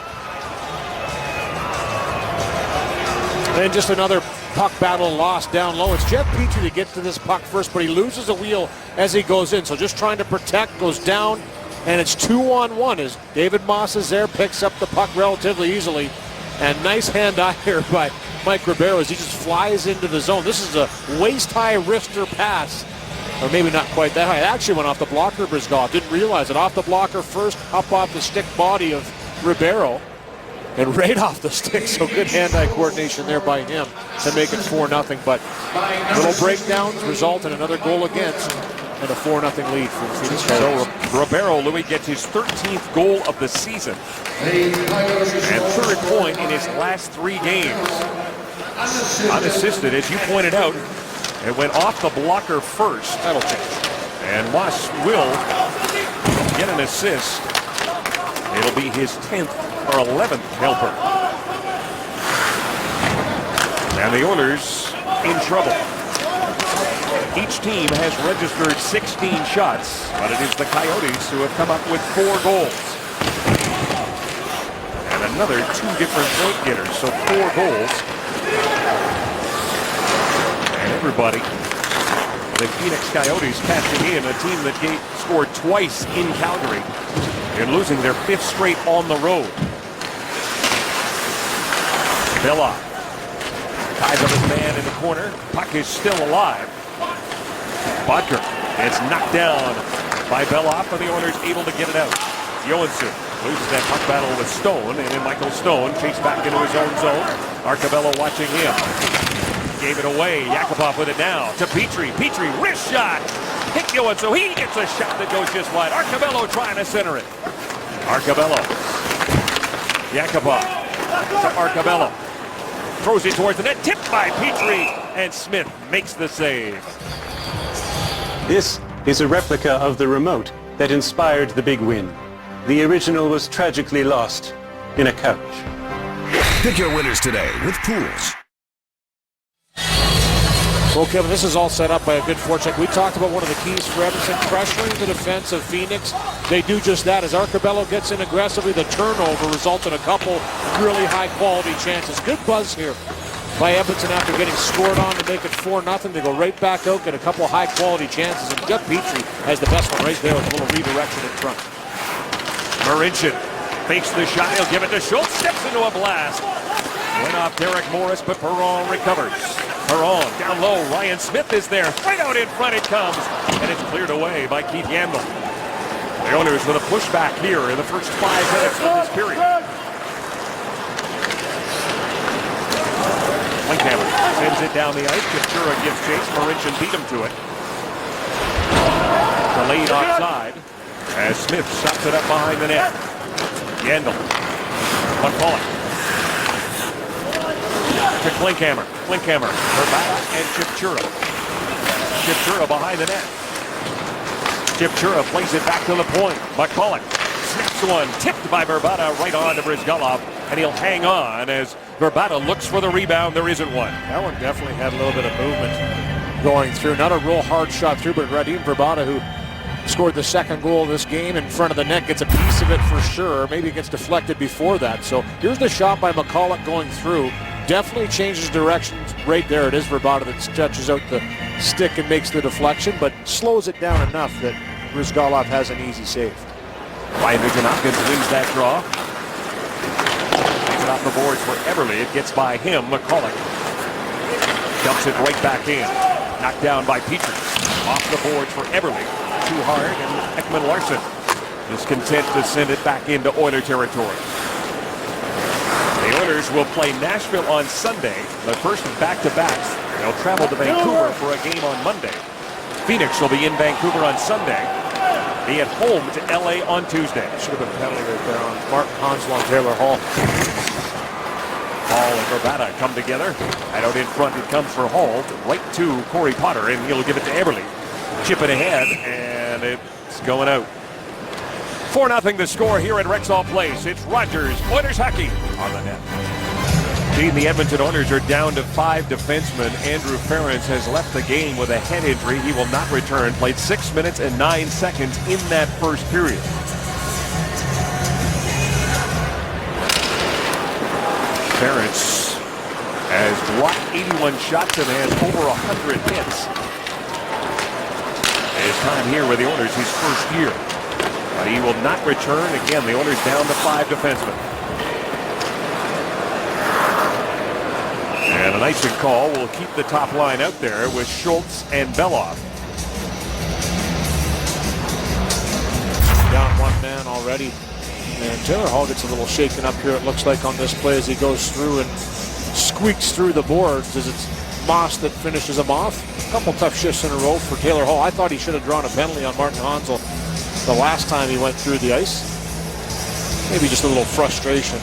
S2: And just another puck battle lost down low. It's Jeff Petrie that gets to this puck first, but he loses a wheel as he goes in. So just trying to protect, goes down, and it's 2-on-1 as David Moss is there, picks up the puck relatively easily. And nice hand-eye here by Mike Ribeiro as he just flies into the zone. This is a waist-high wrister pass. Or maybe not quite that high. It actually went off the blocker, Bryzgalov. Didn't realize it. Off the blocker first, up off the stick body of Ribeiro. And right off the stick, so good hand-eye coordination there by him to make it 4-0. But little breakdowns result in another goal against and a 4-0 lead for the Phoenix Coyotes.
S1: So Ribeiro, Louis, gets his 13th goal of the season and third point in his last 3 games. Unassisted, as you pointed out. It went off the blocker first.
S2: That'll change.
S1: And Moss will get an assist. It'll be his 10th or 11th helper. And the Oilers in trouble. Each team has registered 16 shots, but it is the Coyotes who have come up with 4 goals. And another 2 different point getters, so 4 goals. And everybody, the Phoenix Coyotes cashing in, a team that scored twice in Calgary and losing their 5th straight on the road. Belloff ties up his man in the corner. Puck is still alive. Bodker gets knocked down by Belloff, and the Oilers able to get it out. Johansson loses that puck battle with Stone, and then Michael Stone chased back into his own zone. Arcabello watching him. Gave it away. Yakupov with it now to Petrie. Petrie, wrist shot. Hit Johansson. He gets a shot that goes just wide. Arcabello trying to center it. Arcabello. Yakupov to Arcabello. Throws it towards the net. Tipped by Petrie. And Smith makes the save.
S4: This is a replica of the remote that inspired the big win. The original was tragically lost in a couch.
S5: Pick your winners today with Pools.
S2: Well, Kevin, this is all set up by a good forecheck. We talked about one of the keys for Edmonton, pressuring the defense of Phoenix. They do just that. As Arcabello gets in aggressively, the turnover results in a couple really high-quality chances. Good buzz here by Edmonton after getting scored on to make it 4-0. They go right back out, get a couple high-quality chances. And Jeff Petrie has the best one right there with a little redirection in front.
S1: Marincin fakes the shot. He'll give it to Schultz. Steps into a blast. Went off Derek Morris, but Perron recovers. Perron down low. Ryan Smith is there. Right out in front it comes. And it's cleared away by Keith Yandel. The Oilers with a pushback here in the first 5 minutes of this period. Linkhammer sends it down the ice. Ventura gives chase. Marincin beat him to it. Delayed offside as Smith stops it up behind the net. Yandel. McCulloch. To Klinkhammer. Klinkhammer. Verbata and Chipchura. Chipchura behind the net. Chipchura plays it back to the point. McCulloch snaps one. Tipped by Verbata right on to Bryzgalov. And he'll hang on as Verbata looks for the rebound. There isn't one.
S2: That one definitely had a little bit of movement going through. Not a real hard shot through, but Radim Verbata, who scored the second goal of this game in front of the net, gets a piece of it for sure. Maybe it gets deflected before that. So here's the shot by McCulloch going through. Definitely changes direction right there. It is Verbata that stretches out the stick and makes the deflection, but slows it down enough that Bryzgalov has an easy save.
S1: Ryan Nugent-Hopkins wins that draw. Takes it off the boards for Eberle. It gets by him. McCulloch dumps it right back in. Knocked down by Petrie. Off the boards for Eberle. Too hard, and Ekman Larsson is content to send it back into Oiler territory. The Oilers will play Nashville on Sunday, the first back-to-backs. They'll travel to Vancouver for a game on Monday. Phoenix will be in Vancouver on Sunday. Be at home to LA on Tuesday.
S2: Should have been a penalty right there on Martin Hansel and Taylor Hall.
S1: Hall and Verbata come together. And out in front it comes for Hall, right to Corey Potter, and he'll give it to Eberle. Chip it ahead, and it's going out. 4-0 the score here at Rexall Place. It's Rogers Oilers hockey on the net. Team, the Edmonton Oilers are down to 5 defensemen. Andrew Ference has left the game with a head injury. He will not return. Played 6 minutes and 9 seconds in that first period. Ference has blocked 81 shots and has over 100 hits. His time here with the Oilers, his first year. But he will not return. Again, the Oilers down to 5 defensemen. And an icing call will keep the top line out there with Schultz and Beloff.
S2: Down one man already. And Taylor Hall gets a little shaken up here, it looks like, on this play as he goes through and squeaks through the boards as it's Moss that finishes him off. A couple tough shifts in a row for Taylor Hall. I thought he should have drawn a penalty on Martin Hansel the last time he went through the ice. Maybe just a little frustration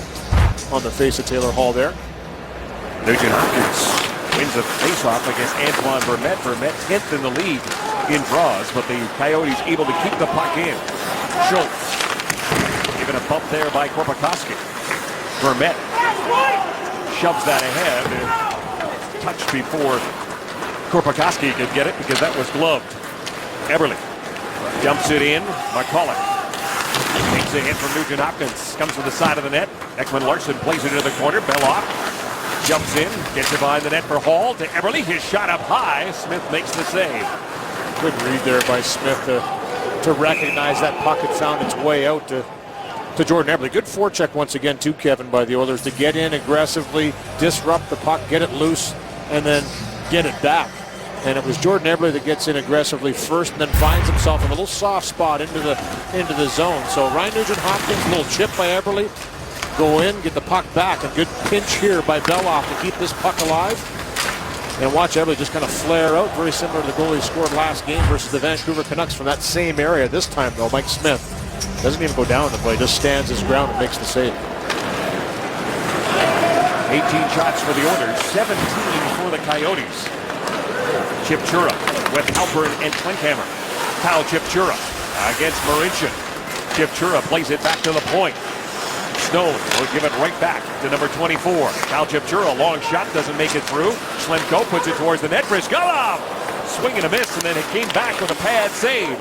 S2: on the face of Taylor Hall there.
S1: Nugent Hopkins wins a faceoff against Antoine Vermette. Vermette 10th in the league in draws, but the Coyotes able to keep the puck in. Schultz given a bump there by Korpikoski. Vermette shoves that ahead. Touched before Korpikoski could get it because that was gloved. Eberle dumps it in. McCulloch takes a hit from Nugent Hopkins. Comes to the side of the net. Ekman Larsson plays it into the corner. Beloff jumps in, gets it behind the net for Hall to Eberle. His shot up high. Smith makes the save.
S2: Good read there by Smith to recognize that puck had found its way out to Jordan Eberle. Good forecheck once again too, Kevin, by the Oilers to get in aggressively, disrupt the puck, get it loose, and then get it back. And it was Jordan Eberle that gets in aggressively first and then finds himself in a little soft spot into the zone. So Ryan Nugent-Hopkins, a little chip by Eberle. Go in, get the puck back. A good pinch here by Beloff to keep this puck alive. And watch Eberle just kind of flare out, very similar to the goal he scored last game versus the Vancouver Canucks from that same area. This time, though, Mike Smith doesn't even go down the play, just stands his ground and makes the save.
S1: 18 shots for the Oilers, 17 for the Coyotes. Chipchura with Halpern and Klinkhammer. Kyle Chipchura against Marincin. Chipchura plays it back to the point. Stone will give it right back to number 24. Kyle Chipchura, long shot, doesn't make it through. Schlemko puts it towards the net. Bryzgalov, swing and a miss, and then it came back with a pad save.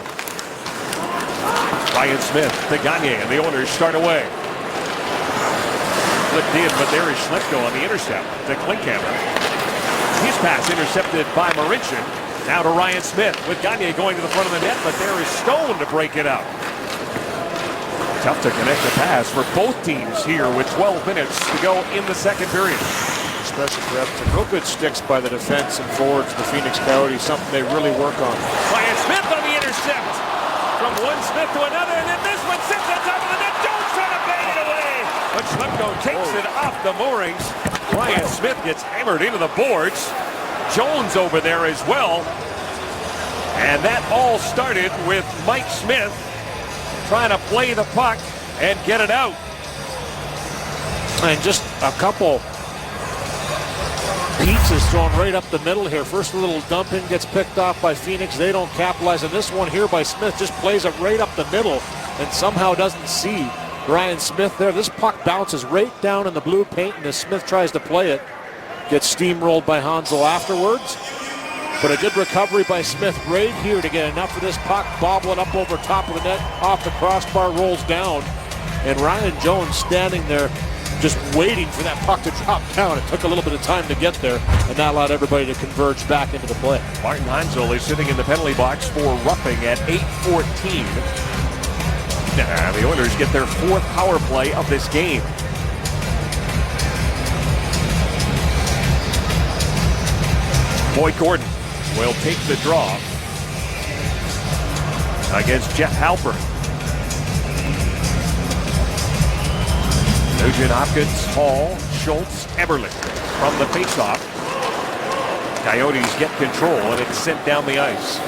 S1: Ryan Smith to Gagne, and the Oilers start away. Flipped in, but there is Schlemko on the intercept to Klinkhammer. His pass intercepted by Marincin. Now to Ryan Smith with Gagne going to the front of the net, but there is Stone to break it up. Tough to connect the pass for both teams here with 12 minutes to go in the second period.
S2: Especially for Edmonton. Real good sticks by the defense and forwards, the Phoenix Coyotes, something they really work on.
S1: Ryan Smith on the intercept. From one Smith to another, and then this one sits on top of the net. Jones trying to bang it away. But Schlemko takes it off the moorings. Ryan Smith gets hammered into the boards. Jones over there as well. And that all started with Mike Smith trying to play the puck and get it out.
S2: And just a couple pizzas thrown right up the middle here. First a little dump in gets picked off by Phoenix. They don't capitalize. And this one here by Smith just plays it right up the middle and somehow doesn't see Ryan Smith there. This puck bounces right down in the blue paint, and as Smith tries to play it, gets steamrolled by Hansel afterwards. But a good recovery by Smith right here to get enough of this puck, bobble it up over top of the net, off the crossbar, rolls down. And Ryan Jones standing there just waiting for that puck to drop down. It took a little bit of time to get there, and that allowed everybody to converge back into the play.
S1: Martin Hansel is sitting in the penalty box for roughing at 8:14. The Oilers get their 4th power play of this game. Boyd Gordon will take the draw against Jeff Halpern. Nugent Hopkins, Hall, Schultz, Eberle from the faceoff. Coyotes get control, and it's sent down the ice.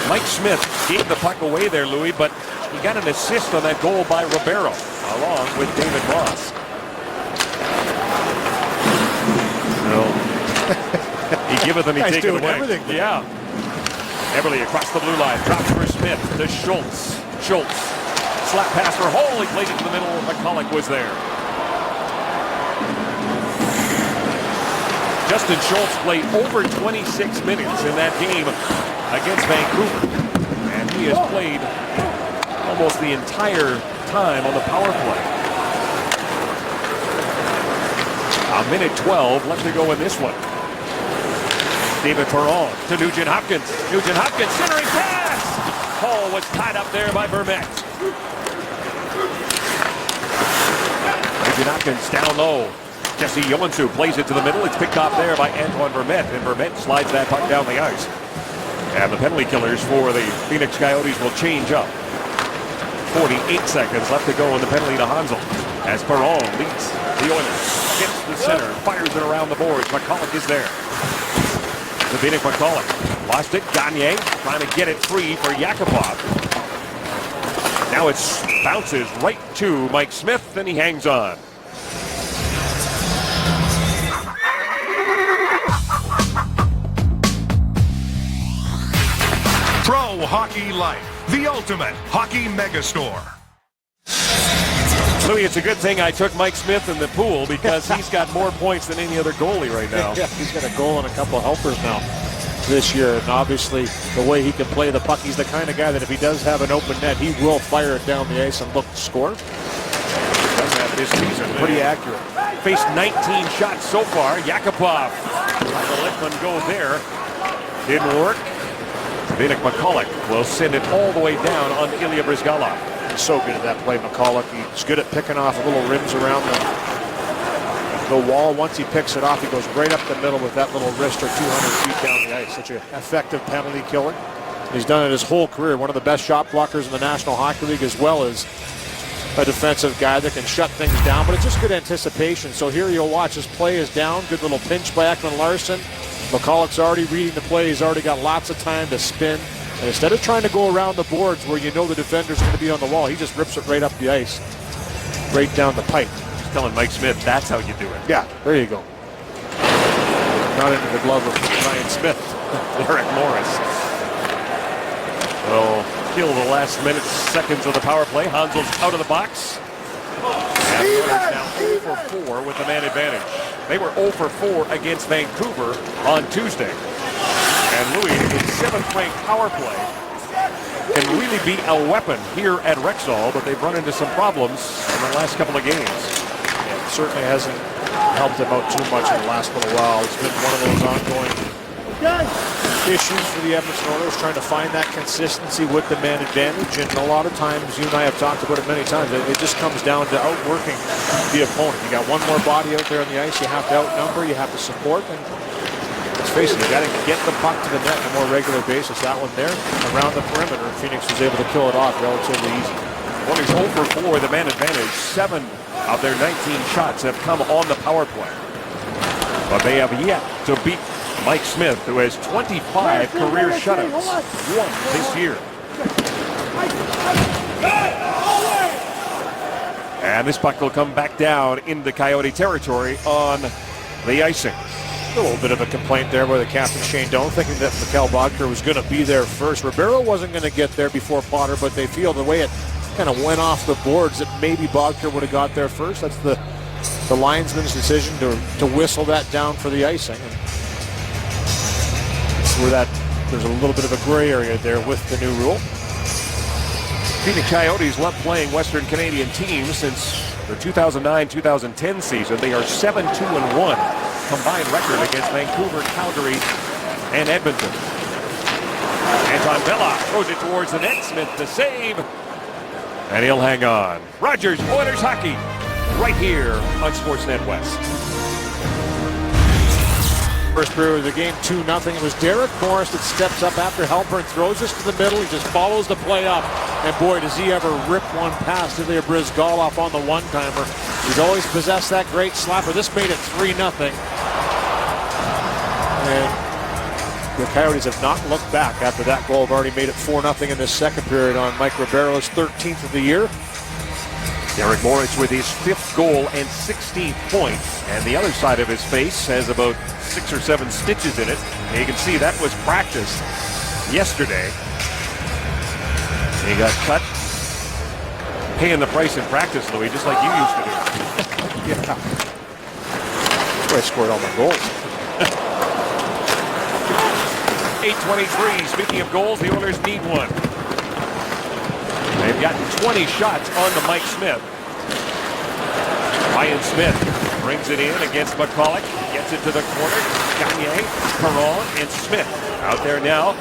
S1: Mike Smith gave the puck away there, Louis, but he got an assist on that goal by Ribeiro, along with David Moss. He giveth and he taketh away.
S2: Everything.
S1: Yeah. Eberle across the blue line, drops for Smith to Schultz. Schultz, slap pass for Hall. He played it to the middle. McCulloch was there. Justin Schultz played over 26 minutes in that game against Vancouver. And he has played almost the entire time on the power play. A minute 12 left to go in this one. David Perron to Nugent Hopkins. Nugent Hopkins centering pass. Hall was tied up there by Vermette. Nugent Hopkins down low. Jesse Joensuu plays it to the middle. It's picked off there by Antoine Vermette, and Vermette slides that puck down the ice. And the penalty killers for the Phoenix Coyotes will change up. 48 seconds left to go in the penalty to Hansel. As Perron leads the Oilers. Hits the center, fires it around the boards. McCulloch is there. Zbynek McCulloch lost it. Gagne trying to get it free for Yakupov. Now it bounces right to Mike Smith, and he hangs on.
S7: Pro Hockey Life, the ultimate hockey megastore.
S1: Louis, it's a good thing I took Mike Smith in the pool because he's got more points than any other goalie right now.
S2: Yeah, he's got a goal and a couple of helpers now this year. And obviously, the way he can play the puck, he's the kind of guy that if he does have an open net, he will fire it down the ice and look to score.
S1: Does that this season.
S2: Pretty accurate.
S1: Faced 19 shots so far. Yakupov trying to let one go there. Didn't work. Zbynek McCulloch will send it all the way down on Ilya Bryzgalov.
S2: He's so good at that play, McCulloch. He's good at picking off little rims around the wall. Once he picks it off, he goes right up the middle with that little wrist or 200 feet down the ice. Such an effective penalty killer. He's done it his whole career. One of the best shot blockers in the National Hockey League, as well as a defensive guy that can shut things down. But it's just good anticipation. So here you'll watch his play is down. Good little pinch by Ekman-Larsson. McCulloch's already reading the play. He's already got lots of time to spin. And instead of trying to go around the boards where you know the defender's going to be on the wall, he just rips it right up the ice, right down the pipe.
S1: Just telling Mike Smith that's how you do it.
S2: Yeah, there you go. Not into the glove of Ryan Smith.
S1: Derek Morris will kill the last minutes, seconds of the power play. Hansel's out of the box. And the Oilers now 0 for 4 with the man advantage. They were 0 for 4 against Vancouver on Tuesday. And Louis, a 7th-ranked power play, can really be a weapon here at Rexall, but they've run into some problems in the last couple of games.
S2: Yeah, it certainly hasn't helped them out too much in the last little while. It's been one of those ongoing issues for the Edmonton Oilers, trying to find that consistency with the man advantage. And a lot of times, you and I have talked about it many times, it just comes down to outworking the opponent. You got one more body out there on the ice, you have to outnumber, you have to support, and let's face it, you got to get the puck to the net on a more regular basis. That one there, around the perimeter, Phoenix was able to kill it off relatively easy.
S1: Oilers 0 for 4 with the man advantage. 7 of their 19 shots have come on the power play. But they have yet to beat Mike Smith, who has 25 career shutouts, 1 this year. And this puck will come back down into Coyote territory on the icing.
S2: A little bit of a complaint there by the captain, Shane Doan, thinking that Mikhail Bodker was going to be there first. Ribeiro wasn't going to get there before Potter, but they feel the way it kind of went off the boards that maybe Bodker would have got there first. That's the linesman's decision to whistle that down for the icing. And where that there's a little bit of a gray area there with the new rule.
S1: Phoenix Coyotes love playing Western Canadian teams since the 2009-2010 season. They are 7-2-1 combined record against Vancouver, Calgary, and Edmonton. Anton Bella throws it towards the net. Smith to save, and he'll hang on. Rogers Oilers hockey right here on Sportsnet West.
S2: First period of the game, 2-0. It was Derek Morris that steps up after Halpern throws this to the middle. He just follows the play up. And boy, does he ever rip one past Ilya Bryzgalov on the one-timer. He's always possessed that great slapper. This made it 3-0. And the Coyotes have not looked back after that goal. Have already made it 4-0 in this second period on Mike Ribeiro's 13th of the year.
S1: Derek Morris with his 5th goal and 16th point. And the other side of his face has about 6 or 7 stitches in it. And you can see that was practiced yesterday. He got cut. Paying the price in practice, Louis, just like you used to do.
S2: Yeah. That's why I scored all my goals.
S1: 8:23. Speaking of goals, the Oilers need one. They've gotten 20 shots on to Mike Smith. Ryan Smith brings it in against McCulloch. Gets it to the corner. Gagne, Perron, and Smith out there now.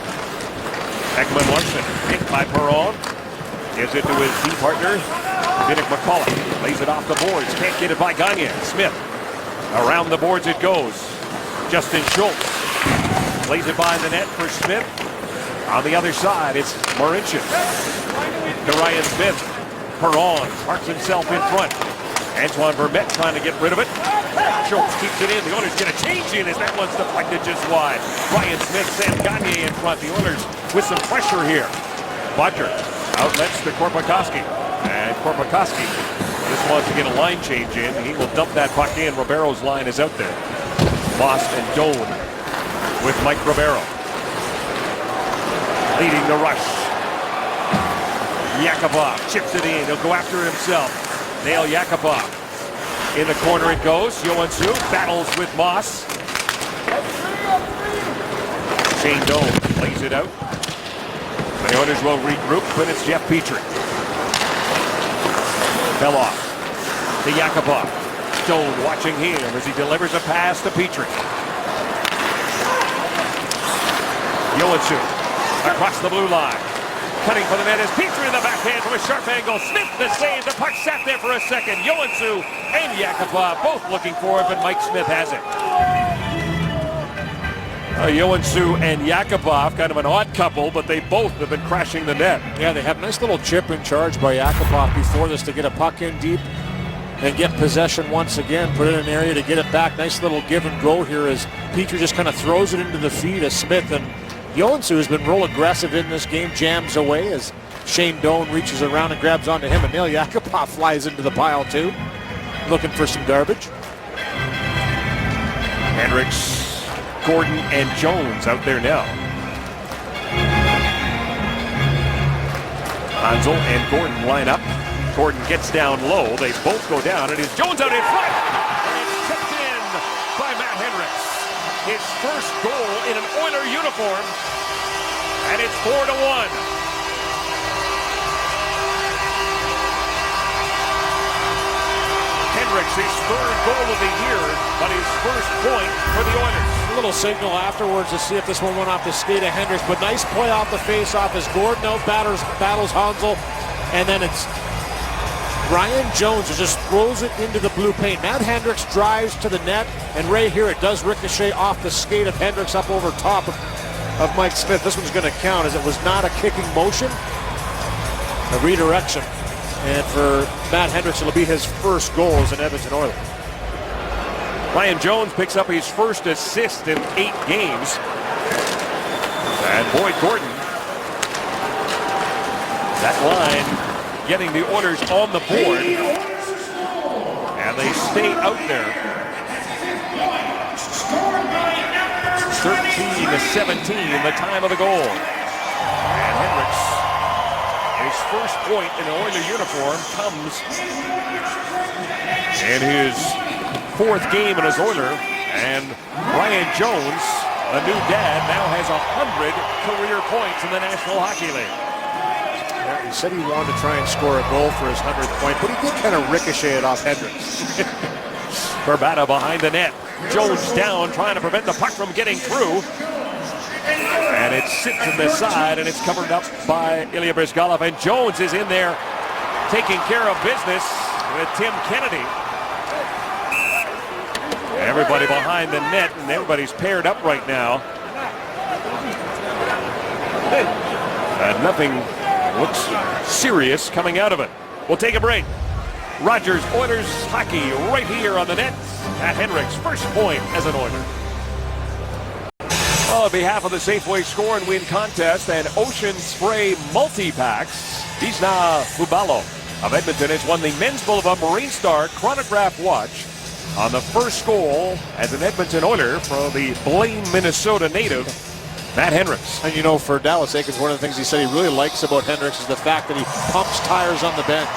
S1: Ekman Larson picked by Perron. Gives it to his D partner, Vinnick McCulloch. Lays it off the boards. Can't get it by Gagne. Smith. Around the boards it goes. Justin Schultz. Lays it by the net for Smith. On the other side, it's Marincin. To Ryan Smith. Perron parks himself in front. Antoine Vermette trying to get rid of it. Schultz keeps it in. The Oilers get a change in as that one's deflected just wide. Ryan Smith, Sam Gagne in front. The Oilers with some pressure here. Butker outlets to Korpikoski. And Korpikoski just wants to get a line change in. He will dump that puck in. Ribeiro's line is out there. Moss and Doan with Mike Ribeiro. Leading the rush. Yakupov chips it in. He'll go after himself. Nail Yakupov. In the corner it goes. Yoansu battles with Moss. Shane Doan plays it out. The Oilers will regroup, but it's Jeff Petrie. Fell off to Yakupov. Doan watching him as he delivers a pass to Petrie. Yoansu across the blue line. Cutting for the net is Petrie in the backhand from a sharp angle. Smith the save. The puck sat there for a second. Yoansu and Yakupov both looking for it, but Mike Smith has it. Yoansu and Yakupov, kind of an odd couple, but they both have been crashing the net.
S2: Yeah, they have a nice little chip in charge by Yakupov before this to get a puck in deep and get possession once again. Put it in an area to get it back. Nice little give and go here as Petrie just kind of throws it into the feet of Smith, and Yoansu has been real aggressive in this game, jams away as Shane Doan reaches around and grabs onto him, and Nail Yakupov flies into the pile too, looking for some garbage.
S1: Hendricks, Gordon, and Jones out there now. Hansel and Gordon line up. Gordon gets down low. They both go down. It is Jones out in front. And it's tipped in by Matt Hendricks. His first goal in an Oiler uniform, and it's 4-1. Hendricks, his third goal of the year, but his first point for the Oilers.
S2: A little signal afterwards to see if this one went off the skate of Hendricks, but nice play off the face-off as Gordon out battles Hansel, and then it's Ryan Jones who just throws it into the blue paint. Matt Hendricks drives to the net, and right here it does ricochet off the skate of Hendricks up over top of Mike Smith. This one's going to count as it was not a kicking motion, a redirection. And for Matt Hendricks, it'll be his first goal as an Edmonton Oiler.
S1: Ryan Jones picks up his first assist in 8 games. And Boyd Gordon, that line getting the Oilers on the board. And they stay out there. 13-17, the time of the goal. And Hendricks, his first point in an Oiler uniform comes in his 4th game in his Oiler. And Ryan Jones, a new dad, now has 100 career points in the National Hockey League.
S2: He said he wanted to try and score a goal for his 100th point, but he did kind of ricochet it off Hendricks.
S1: Verbata behind the net. Jones down, trying to prevent the puck from getting through. And it sits in the side, and it's covered up by Ilya Bryzgalov. And Jones is in there taking care of business with Tim Kennedy. Everybody behind the net, and everybody's paired up right now. Nothing looks serious coming out of it. We'll take a break. Rogers Oilers hockey right here on the net. Matt Hendricks, first point as an Oiler. On behalf of the Safeway Score and Win contest and Ocean Spray multi-packs, Wisna Fubalo of Edmonton has won the Men's Boulevard Marine Star Chronograph watch on the first goal as an Edmonton Oiler for the Blaine, Minnesota native, Matt Hendricks.
S2: And you know, for Dallas Eakins, one of the things he said he really likes about Hendricks is the fact that he pumps tires on the bench.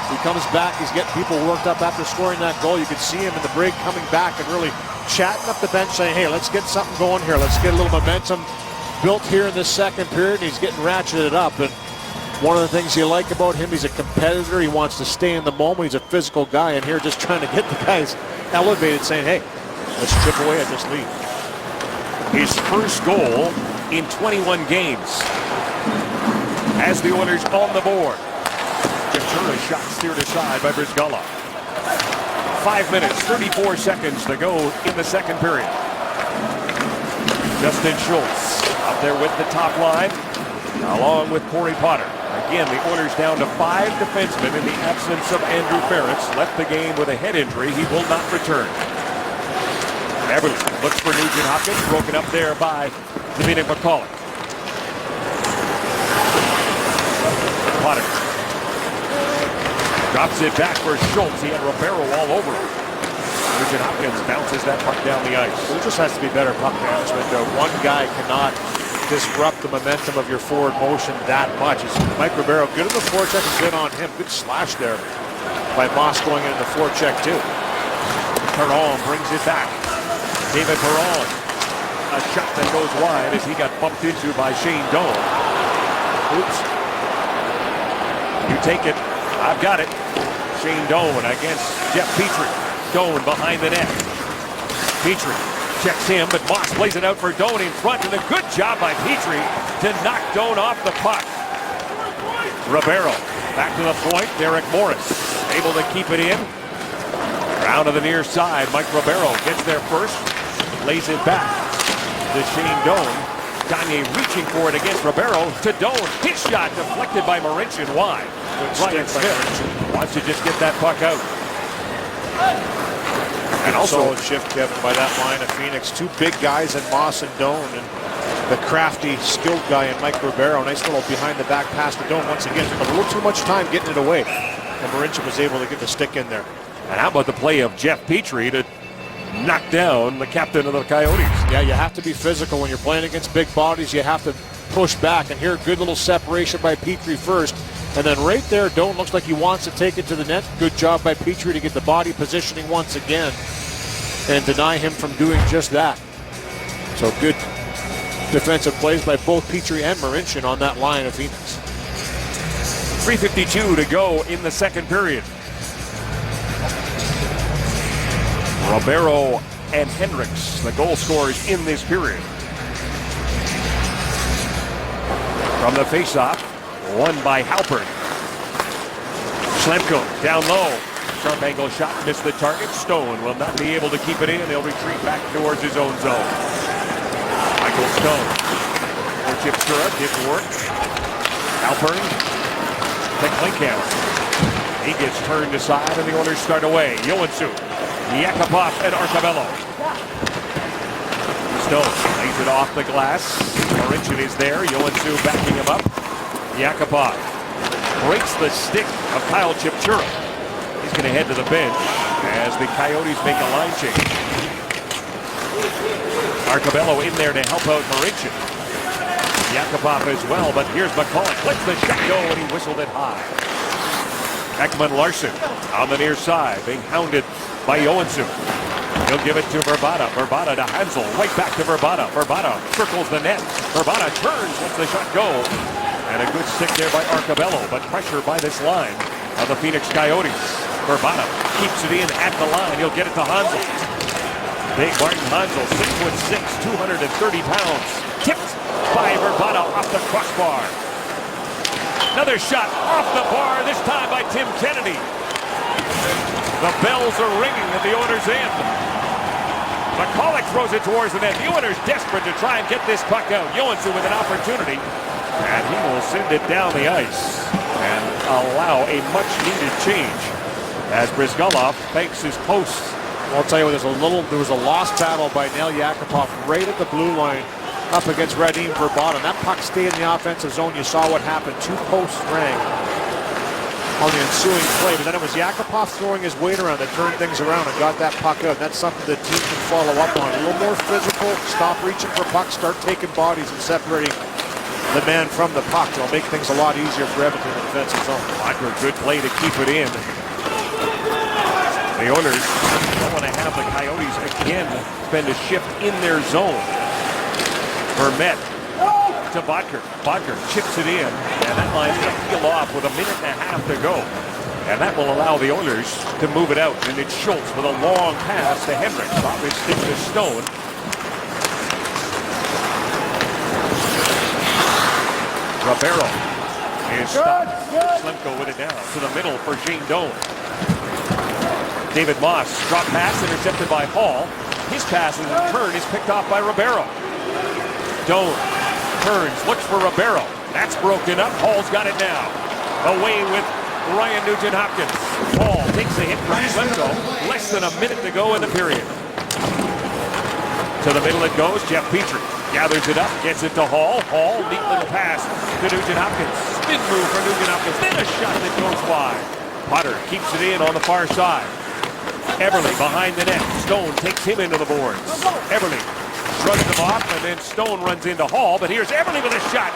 S2: He comes back, he's getting people worked up after scoring that goal. You could see him in the break coming back and really chatting up the bench saying, hey, let's get something going here. Let's get a little momentum built here in this second period, and he's getting ratcheted up. And one of the things you like about him, he's a competitor. He wants to stay in the moment. He's a physical guy, and here just trying to get the guys elevated, saying, hey, let's chip away at this lead.
S1: His first goal in 21 games. As the Oilers on the board. Chipchura's shot steered aside by Bryzgalov. 5 minutes, 34 seconds to go in the second period. Justin Schultz up there with the top line, along with Corey Potter. Again, the Oilers down to 5 defensemen in the absence of Andrew Ference. Left the game with a head injury. He will not return. Everly looks for Nugent Hopkins, broken up there by Dominic McCulloch. Potter drops it back for Schultz. He had Ribeiro all over him. Nugent Hopkins bounces that puck down the ice.
S2: There just has to be better puck management. One guy cannot disrupt the momentum of your forward motion that much. It's Mike Ribeiro good in the forecheck and good on him. Good slash there by Moss going in the forecheck too.
S1: Perron brings it back. David Perron. A shot that goes wide as he got bumped into by Shane Doan. Oops. You take it. I've got it. Shane Doan against Jeff Petrie. Doan behind the net. Petrie checks him, but Moss plays it out for Doan in front, and a good job by Petrie to knock Doan off the puck. Ribeiro back to the point. Derek Morris able to keep it in. Round to the near side. Mike Ribeiro gets there first. Lays it back to Shane Doan. Gagne reaching for it against Ribeiro to Doan. His shot deflected by Marincin wide. Ryan Smith wants to just get that puck out.
S2: And also a shift, Kevin, by that line of Phoenix. 2 big guys in Moss and Doan, and the crafty, skilled guy in Mike Ribeiro. Nice little behind-the-back pass to Doan once again. But a little too much time getting it away. And Marincin was able to get the stick in there.
S1: And how about the play of Jeff Petrie to knock down the captain of the Coyotes?
S2: Yeah, you have to be physical when you're playing against big bodies. You have to push back. And here, good little separation by Petrie first. And then right there, Doan looks like he wants to take it to the net. Good job by Petrie to get the body positioning once again and deny him from doing just that. So good defensive plays by both Petrie and Marincin on that line of Phoenix.
S1: 3:52 to go in the second period. Ribeiro and Hendricks, the goal scorers in this period. From the faceoff, won by Halpern. Schlemko down low. Sharp angle shot, missed the target. Stone will not be able to keep it in. He'll retreat back towards his own zone. Michael Stone. For Chipchura, didn't work. Halpern to Klinkhammer. He gets turned aside and the Oilers start away. Joensuu, Yakupov, and Arcabello. Stone lays it off the glass. Marincin is there. Joensuu backing him up. Yakupov breaks the stick of Kyle Chipchura. He's going to head to the bench as the Coyotes make a line change. Arcabello in there to help out Marincin. Yakupov as well, but here's McCulloch. Lets the shot go and he whistled it high. Ekman Larson on the near side, being hounded by Joensuu. He'll give it to Verbata. Verbata to Hansel. Right back to Verbata. Verbata circles the net. Verbata turns, lets the shot go. And a good stick there by Arcabello, but pressure by this line of the Phoenix Coyotes. Verbata keeps it in at the line. He'll get it to Hansel. Big Martin Hansel, 6'6", 230 pounds. Tipped by Verbata off the crossbar. Another shot off the bar, this time by Tim Kennedy. The bells are ringing at the Oilers' end. McCulloch throws it towards the net. The Oilers desperate to try and get this puck out. Joensuu with an opportunity. And he will send it down the ice and allow a much-needed change as Bryzgalov fakes his post.
S2: I'll tell you, there was a lost battle by Nail Yakupov right at the blue line up against Radim Verbata. And that puck stayed in the offensive zone. You saw what happened. 2 posts rang on the ensuing play. But then it was Yakupov throwing his weight around that turned things around and got that puck out. And that's something the team can follow up on. A little more physical, stop reaching for pucks, start taking bodies and separating the man from the puck. It'll make things a lot easier for Edmonton in the defensive zone.
S1: Walker, good play to keep it in. The Oilers don't want to have the Coyotes again spend a shift in their zone. Vermette to Bodker. Bodker chips it in, and that line's going to peel off with 1.5 minutes to go. And that will allow the Oilers to move it out. And it's Schultz with a long pass to Hendricks. Off his stick to Stone. Ribeiro is stopped. Slemko with it down to the middle for Shane Doan. David Moss, drop pass intercepted by Hall. His pass in turn is picked off by Ribeiro. Doan turns, looks for Ribeiro. That's broken up. Hall's got it now. Away with Ryan Nugent-Hopkins. Hall takes a hit from Slemko. Less than 1 minute to go in the period. To the middle it goes. Jeff Petrie gathers it up, gets it to Hall. Hall, neat little pass to Nugent-Hopkins. Spin move for Nugent-Hopkins. Then a shot that goes wide. Potter keeps it in on the far side. Eberle behind the net. Stone takes him into the boards. Eberle shrugs him off, and then Stone runs into Hall. But here's Eberle with a shot.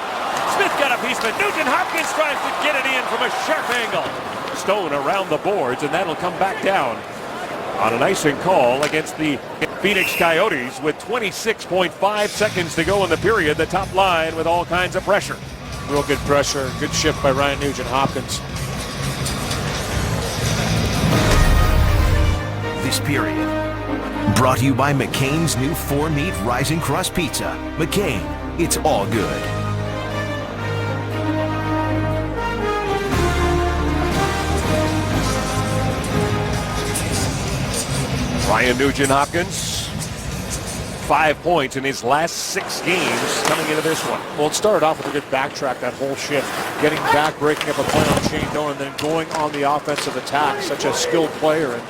S1: Smith got a piece, but Nugent-Hopkins tries to get it in from a sharp angle. Stone around the boards, and that'll come back down on an icing call against the Phoenix Coyotes with 26.5 seconds to go in the period. The top line with all kinds of pressure.
S2: Real good pressure. Good shift by Ryan Nugent-Hopkins.
S8: This period brought to you by McCain's new 4-meat Rising Crust Pizza. McCain, it's all good.
S1: Ryan Nugent-Hopkins, 5 points in his last 6 games coming into this one.
S2: Well, it started off with a good backtrack, that whole shift. Getting back, breaking up a play on Shane Doan, and then going on the offensive attack. Such a skilled player. And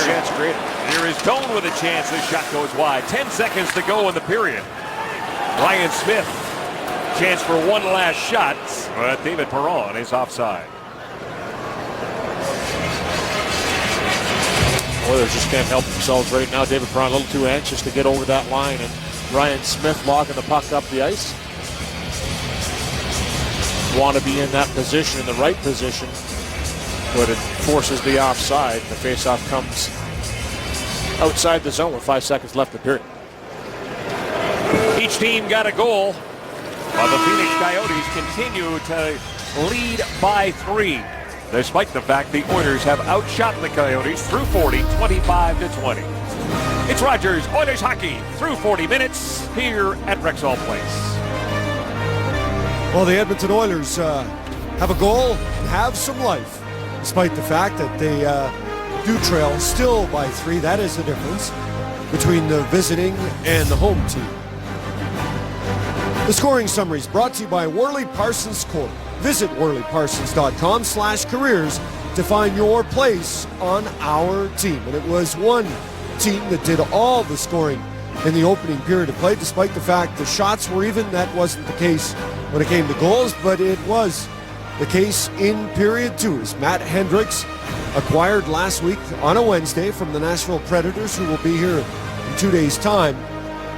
S2: chance created.
S1: Here is Doan with a chance. This shot goes wide. 10 seconds to go in the period. Ryan Smith, chance for one last shot, but David Perron is offside.
S2: Oilers just can't help themselves right now. David Perron a little too anxious to get over that line, and Ryan Smith logging the puck up the ice. Want to be in that position, in the right position, but it forces the offside. The faceoff comes outside the zone with 5 seconds left in the period.
S1: Each team got a goal, while the Phoenix Coyotes continue to lead by 3. Despite the fact the Oilers have outshot the Coyotes through 40, 25-20. It's Rogers Oilers hockey through 40 minutes here at Rexall Place.
S3: Well, the Edmonton Oilers have a goal and have some life, despite the fact that they do trail still by 3. That is the difference between the visiting and the home team. The scoring summary is brought to you by Worley Parsons Court. Visit WorleyParsons.com/careers to find your place on our team. And it was one team that did all the scoring in the opening period of play, despite the fact the shots were even. That wasn't the case when it came to goals, but it was the case in period 2. As Matt Hendricks, acquired last week on a Wednesday from the Nashville Predators, who will be here in 2 days' time,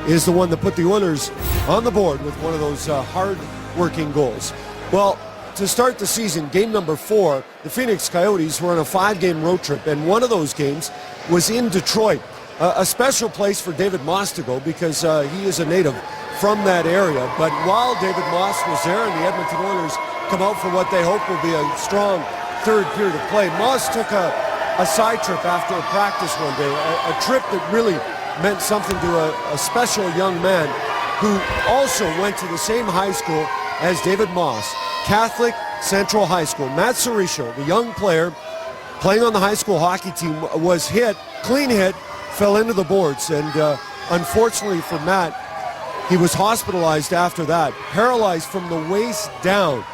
S3: is the one that put the Oilers on the board with one of those hard-working goals. Well, to start the season, game number 4, the Phoenix Coyotes were on a 5-game road trip, and one of those games was in Detroit. A special place for David Moss to go because he is a native from that area. But while David Moss was there and the Edmonton Oilers come out for what they hope will be a strong third period of play, Moss took a side trip after a practice one day, a trip that really meant something to a special young man who also went to the same high school as David Moss, Catholic Central High School. Matt Cerisho, the young player playing on the high school hockey team, was hit, clean hit, fell into the boards, and unfortunately for Matt, he was hospitalized after that, paralyzed from the waist down.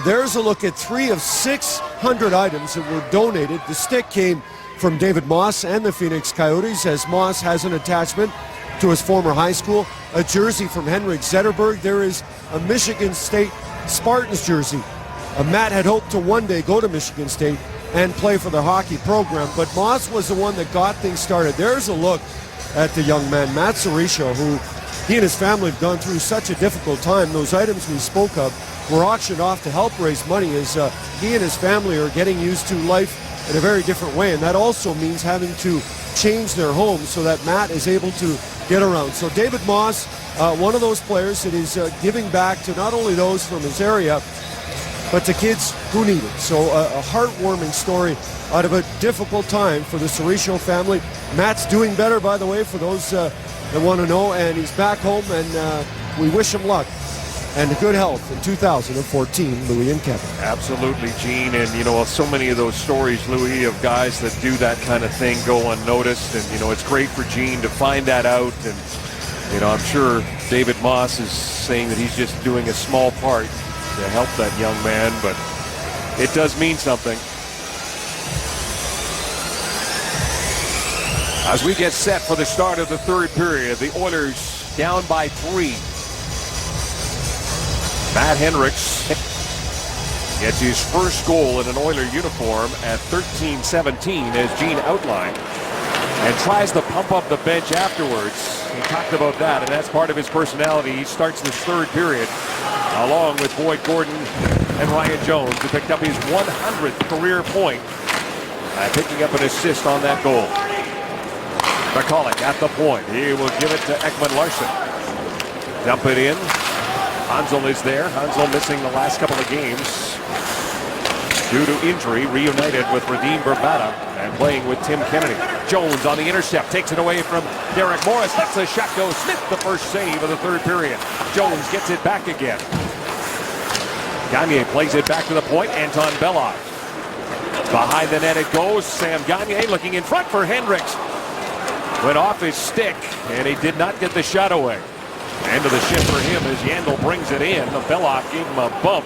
S3: There's a look at 3 of 600 items that were donated. The stick came from David Moss and the Phoenix Coyotes, as Moss has an attachment to his former high school, a jersey from Henrik Zetterberg. There is a Michigan State Spartans jersey. Matt had hoped to one day go to Michigan State and play for their hockey program, but Moss was the one that got things started. There's a look at the young man, Matt Cerisho, who he and his family have gone through such a difficult time. Those items we spoke of were auctioned off to help raise money as he and his family are getting used to life in a very different way, and that also means having to change their homes so that Matt is able to get around. So David Moss one of those players that is giving back to not only those from his area, but to kids who need it. So a heartwarming story out of a difficult time for the Cerisio family. Matt's doing better, by the way, for those that want to know, and he's back home, and we wish him luck and good health in 2014, Louis and Kevin.
S1: Absolutely, Gene. And, so many of those stories, Louis, of guys that do that kind of thing go unnoticed. And, it's great for Gene to find that out. And, I'm sure David Moss is saying that he's just doing a small part to help that young man, but it does mean something. As we get set for the start of the third period, the Oilers down by 3. Matt Hendricks gets his first goal in an Oiler uniform at 13-17, as Gene outlined, and tries to pump up the bench afterwards. He talked about that, and that's part of his personality. He starts this third period along with Boyd Gordon and Ryan Jones, who picked up his 100th career point by picking up an assist on that goal. McCulloch at the point. He will give it to Ekman Larsson. Dump it in. Hansel is there. Hansel missing the last couple of games due to injury, reunited with Radim Vrbata and playing with Tim Kennedy. Jones on the intercept, takes it away from Derek Morris. That's a shot goes. Smith, the first save of the third period. Jones gets it back again. Gagne plays it back to the point. Anton Belov. Behind the net it goes. Sam Gagne looking in front for Hendricks. Went off his stick, and he did not get the shot away. End of the shift for him as Yandel brings it in. Belov gave him a bump.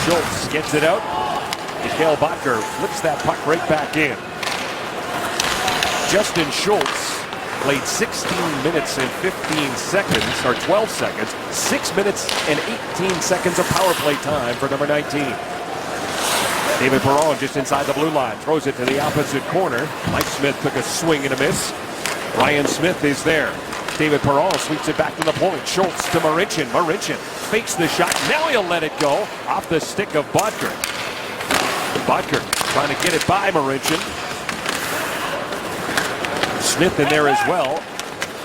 S1: Schultz gets it out. Mikhail Bottker flips that puck right back in. Justin Schultz played 16 minutes and 15 seconds, or 12 seconds, 6 minutes and 18 seconds of power play time for number 19. David Perron just inside the blue line, throws it to the opposite corner. Mike Smith took a swing and a miss. Ryan Smith is there. David Perron sweeps it back to the point. Schultz to Marincin. Marincin fakes the shot. Now he'll let it go off the stick of Bottker. Bottker trying to get it by Marincin. Smith in there as well.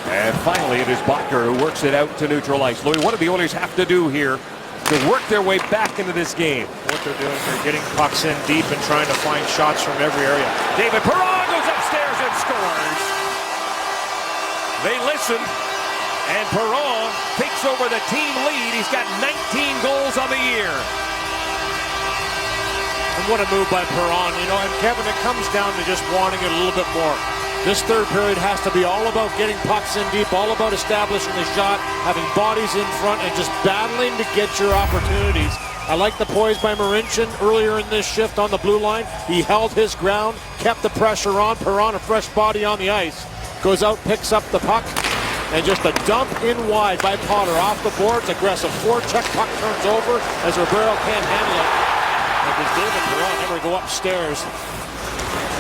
S1: And finally it is Bottker who works it out to neutral ice. Louis, what do the Oilers have to do here to work their way back into this game?
S2: What they're doing, they're getting pucks in deep and trying to find shots from every area.
S1: David Perron goes upstairs and scores. They listen, and Perron takes over the team lead. He's got 19 goals on the year.
S2: And what a move by Perron, and Kevin, it comes down to just wanting it a little bit more. This third period has to be all about getting pucks in deep, all about establishing the shot, having bodies in front, and just battling to get your opportunities. I like the poise by Marincin earlier in this shift on the blue line. He held his ground, kept the pressure on. Perron, a fresh body on the ice. Goes out, picks up the puck, and just a dump in wide by Potter off the boards. Aggressive forecheck, puck turns over as Ribeiro can't handle it. And does David Perron ever go upstairs?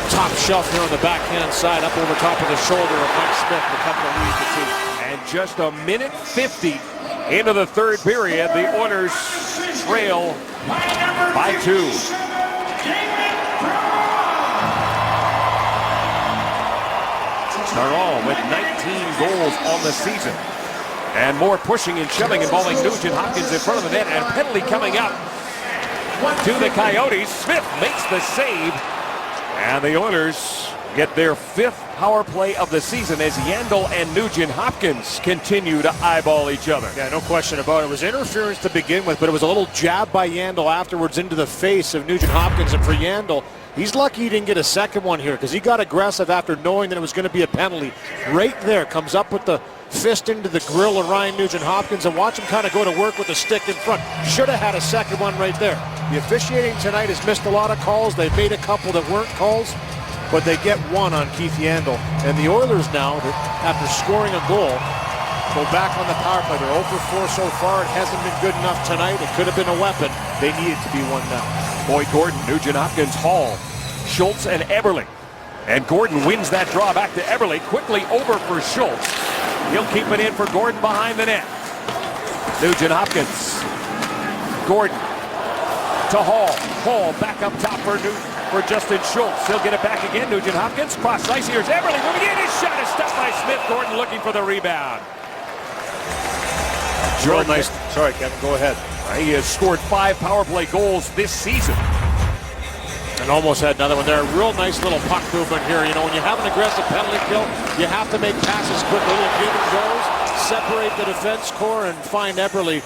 S2: Top shelf here on the backhand side, up over top of the shoulder of Mike Smith to cut the lead to 2.
S1: And just a minute 50 into the third period, the Oilers trail by 2. Perron with 19 goals on the season. And more pushing and shoving involving Nugent Hopkins in front of the net, and a penalty coming up to the Coyotes. Smith makes the save, and the Oilers get their 5th power play of the season as Yandel and Nugent Hopkins continue to eyeball each other.
S2: Yeah, no question about it. It was interference to begin with, but it was a little jab by Yandel afterwards into the face of Nugent Hopkins. And for Yandel, he's lucky he didn't get a second one here because he got aggressive after knowing that it was going to be a penalty. Right there, comes up with the fist into the grill of Ryan Nugent Hopkins, and watch him kind of go to work with the stick in front. Should have had a second one right there. The officiating tonight has missed a lot of calls. They've made a couple that weren't calls, but they get one on Keith Yandel. And the Oilers now, after scoring a goal, go back on the power play. They're 0 for 4 so far. It hasn't been good enough tonight. It could have been a weapon. They need it to be one now.
S1: Boyd Gordon, Nugent Hopkins, Hall, Schultz, and Eberle. And Gordon wins that draw back to Eberle. Quickly over for Schultz. He'll keep it in for Gordon behind the net. Nugent Hopkins. Gordon to Hall. Hall back up top for for Justin Schultz. He'll get it back again. Nugent Hopkins, cross ice. Here's Eberle moving in. His shot is stopped by Smith. Gordon looking for the rebound.
S2: Real nice. Sorry, Kevin, go ahead.
S1: He has scored 5 power play goals this season.
S2: And almost had another one there. Real nice little puck movement here. You know, when you have an aggressive penalty kill, you have to make passes quick, little give and goes, separate the defense core, and find Eberle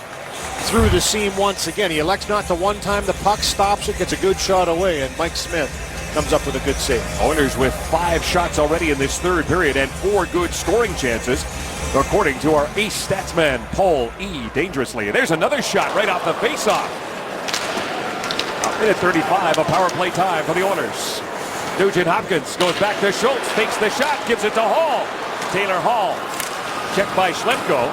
S2: through the seam once again. He elects not to one time the puck, stops it, gets a good shot away, and Mike Smith comes up with a good save.
S1: Oilers with 5 shots already in this third period and 4 good scoring chances, according to our ace statsman, Paul E. Dangerously. There's another shot right off the faceoff. Minute 35 of power play time for the Oilers. Nugent Hopkins goes back to Schultz, takes the shot, gives it to Hall. Taylor Hall, checked by Schlemko.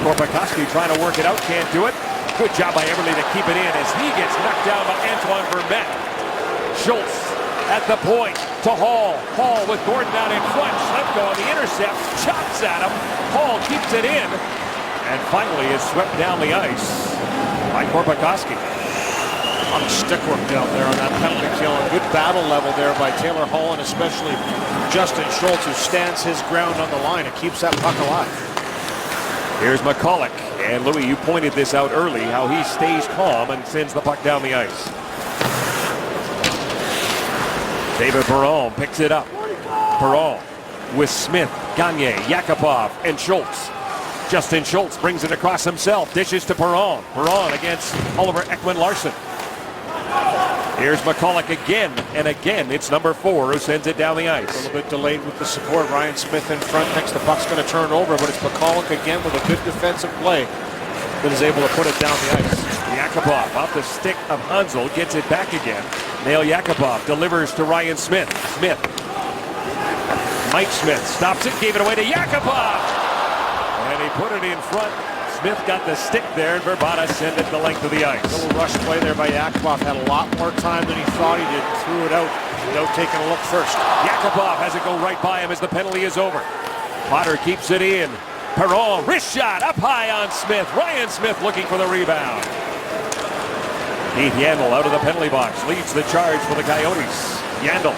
S1: Korpikoski trying to work it out, can't do it. Good job by Eberle to keep it in as he gets knocked down by Antoine Vermette. Schultz at the point to Hall. Hall with Gordon down in front. Schlemko on the intercept, chops at him. Hall keeps it in, and finally is swept down the ice by Korpikoski.
S2: A lot of stick work down there on that penalty kill. A good battle level there by Taylor Hall and especially Justin Schultz, who stands his ground on the line and keeps that puck alive.
S1: Here's McCulloch. And Louis, you pointed this out early, how he stays calm and sends the puck down the ice. David Perron picks it up. Perron with Smith, Gagne, Yakupov, and Schultz. Justin Schultz brings it across himself, dishes to Perron. Perron against Oliver Ekman-Larsson. Here's McCulloch again, and again it's number 4 who sends it down the ice.
S2: A little bit delayed with the support. Ryan Smith in front, thinks the puck's going to turn over, but it's McCulloch again with a good defensive play that is able to put it down the ice.
S1: Yakupov off the stick of Hansel, gets it back again. Nail Yakupov delivers to Ryan Smith. Smith. Mike Smith stops it, gave it away to Yakupov. And he put it in front. Smith got the stick there, and Verbata sent it the length of the ice.
S2: A little rush play there by Yakupov. Had a lot more time than he thought he did. Threw it out without taking a look first.
S1: Yakupov has it go right by him as the penalty is over. Potter keeps it in. Perron, wrist shot up high on Smith. Ryan Smith looking for the rebound. Keith Yandel out of the penalty box, leads the charge for the Coyotes. Yandel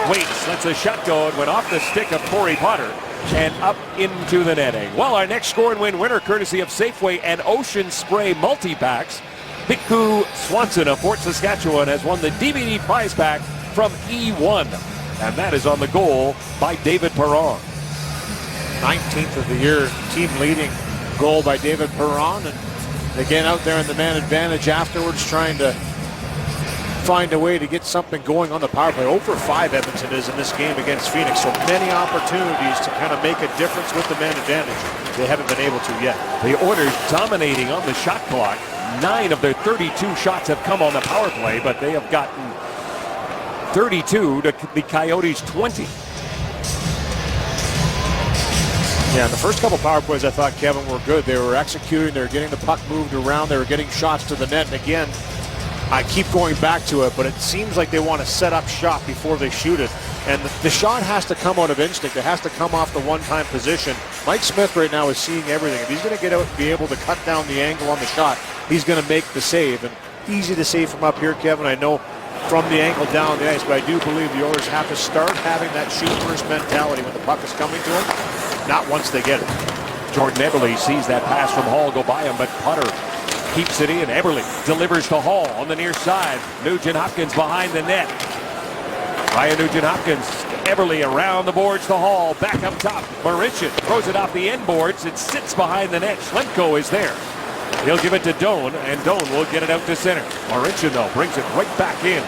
S1: waits, lets a shot go, and went off the stick of Corey Potter and up into the netting. Well, our next score and win winner, courtesy of Safeway and Ocean Spray multi-packs. Piku Swanson of Fort Saskatchewan has won the DVD prize pack from E1. And that is on the goal by David Perron.
S2: 19th of the year, team leading goal by David Perron. And again, out there in the man advantage afterwards, trying to find a way to get something going on the power play. 0-for-5 Edmonton is in this game against Phoenix, so many opportunities to kind of make a difference with the man advantage. They haven't been able to yet.
S1: The Oilers dominating on the shot clock. 9 of their 32 shots have come on the power play, but they have gotten 32 to the Coyotes 20.
S2: Yeah, the first couple power plays I thought, Kevin, were good. They were executing, they were getting the puck moved around, they were getting shots to the net, and again, I keep going back to it, but it seems like they want to set up shot before they shoot it. And the shot has to come out of instinct. It has to come off the one-time position. Mike Smith right now is seeing everything. If he's going to get out and be able to cut down the angle on the shot, he's going to make the save. And easy to save from up here, Kevin. I know from the angle down the ice, but I do believe the Oilers have to start having that shoot-first mentality when the puck is coming to them, not once they get it.
S1: Jordan Eberle sees that pass from Hall go by him, but Potter keeps it in. Eberle delivers to Hall on the near side. Nugent Hopkins behind the net. Ryan Nugent Hopkins, Eberle around the boards to Hall. Back up top. Marincin throws it off the end boards. It sits behind the net. Schlemko is there. He'll give it to Doan, and Doan will get it out to center. Marincin, though, brings it right back in.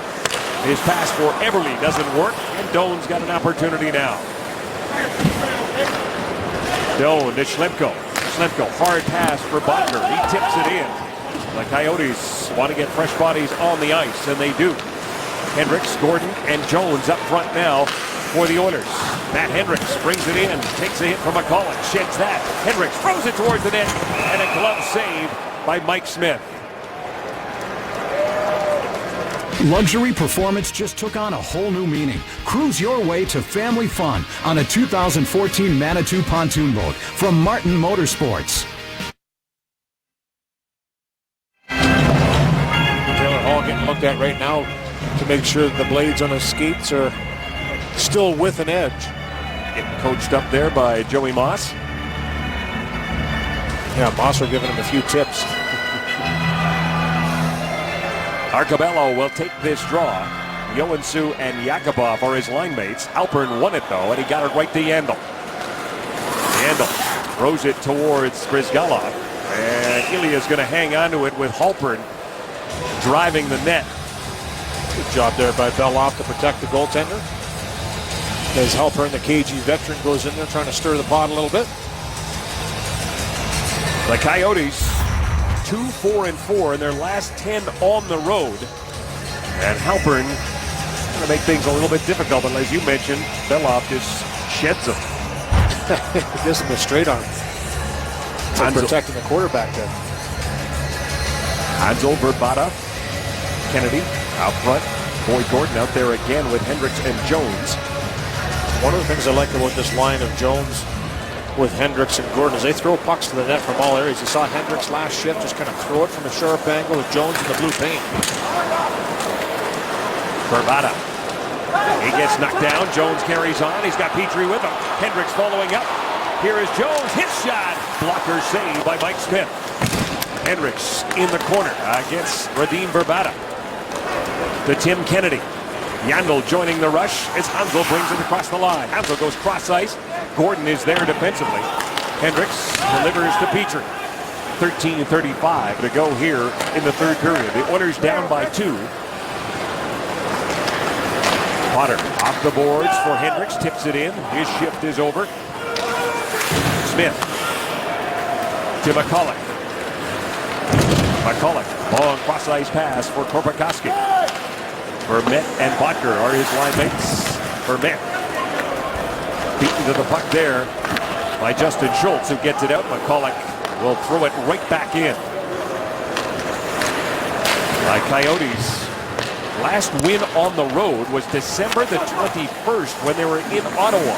S1: His pass for Eberle doesn't work, and Doan's got an opportunity now. Doan to Schlemko. Schlemko, hard pass for Botner. He tips it in. The Coyotes want to get fresh bodies on the ice, and they do. Hendricks, Gordon, and Jones up front now for the Oilers. Matt Hendricks brings it in, takes a hit from McCulloch, sheds that. Hendricks throws it towards the net, and a glove save by Mike Smith.
S9: Luxury performance just took on a whole new meaning. Cruise your way to family fun on a 2014 Manitou pontoon boat from Martin Motorsports.
S2: Taylor Hall getting looked at right now. to make sure that the blades on his skates are still with an edge.
S1: Getting coached up there by Joey Moss.
S2: Yeah, Moss are giving him a few tips.
S1: Arcabello will take this draw. Joensuu and Yakubov are his line mates. Halpern won it, though, and he got it right to Yandel. Yandel throws it towards Bryzgalov. And Ilya's going to hang on to it with Halpern driving the net.
S2: Good job there by Belloff to protect the goaltender. As Halpern, the KG veteran, goes in there trying to stir the pot a little bit.
S1: The Coyotes 2-4-4 in their last 10 on the road. And Halpern going to make things a little bit difficult, but as you mentioned, Belloff just sheds them.
S2: Gives him a straight arm.
S1: Hansel
S2: protecting the quarterback there.
S1: Hansel, Verbata, Kennedy out front. Boyd Gordon out there again with Hendricks and Jones.
S2: One of the things I like about this line of Jones with Hendricks and Gordon is they throw pucks to the net from all areas. You saw Hendricks last shift just kind of throw it from a sharp angle with Jones in the blue paint.
S1: Verbata. He gets knocked down. Jones carries on. He's got Petrie with him. Hendricks following up. Here is Jones. His shot. Blocker saved by Mike Smith. Hendricks in the corner against Radim Verbata. To Tim Kennedy. Yandel joining the rush as Hansel brings it across the line. Hansel goes cross ice. Gordon is there defensively. Hendricks delivers to Petrie. 13:35 to go here in the third period. The Oilers down by 2. Potter off the boards for Hendricks. Tips it in. His shift is over. Smith to McCulloch. McCulloch. Long cross ice pass for Korpikoski. Vermette and Botker are his line mates. Vermette beaten to the puck there by Justin Schultz, who gets it out. McCulloch will throw it right back in. By Coyotes. Last win on the road was December the 21st when they were in Ottawa.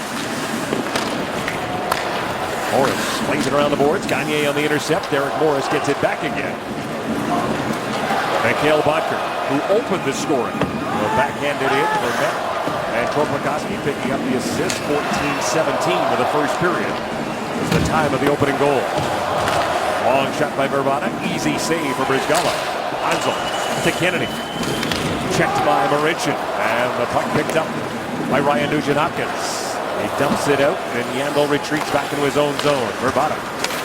S1: Morris plays it around the boards. Gagne on the intercept. Derek Morris gets it back again. Mikhail Botker, who opened the scoring, will backhand it in. Vermette and Korpikoski picking up the assist. 14-17 to the first period. It's the time of the opening goal. Long shot by Verbata. Easy save for Bryzgalov. Hansel to Kennedy. Checked by Marincin. And the puck picked up by Ryan Nugent-Hopkins. He dumps it out, and Yandel retreats back into his own zone. Verbata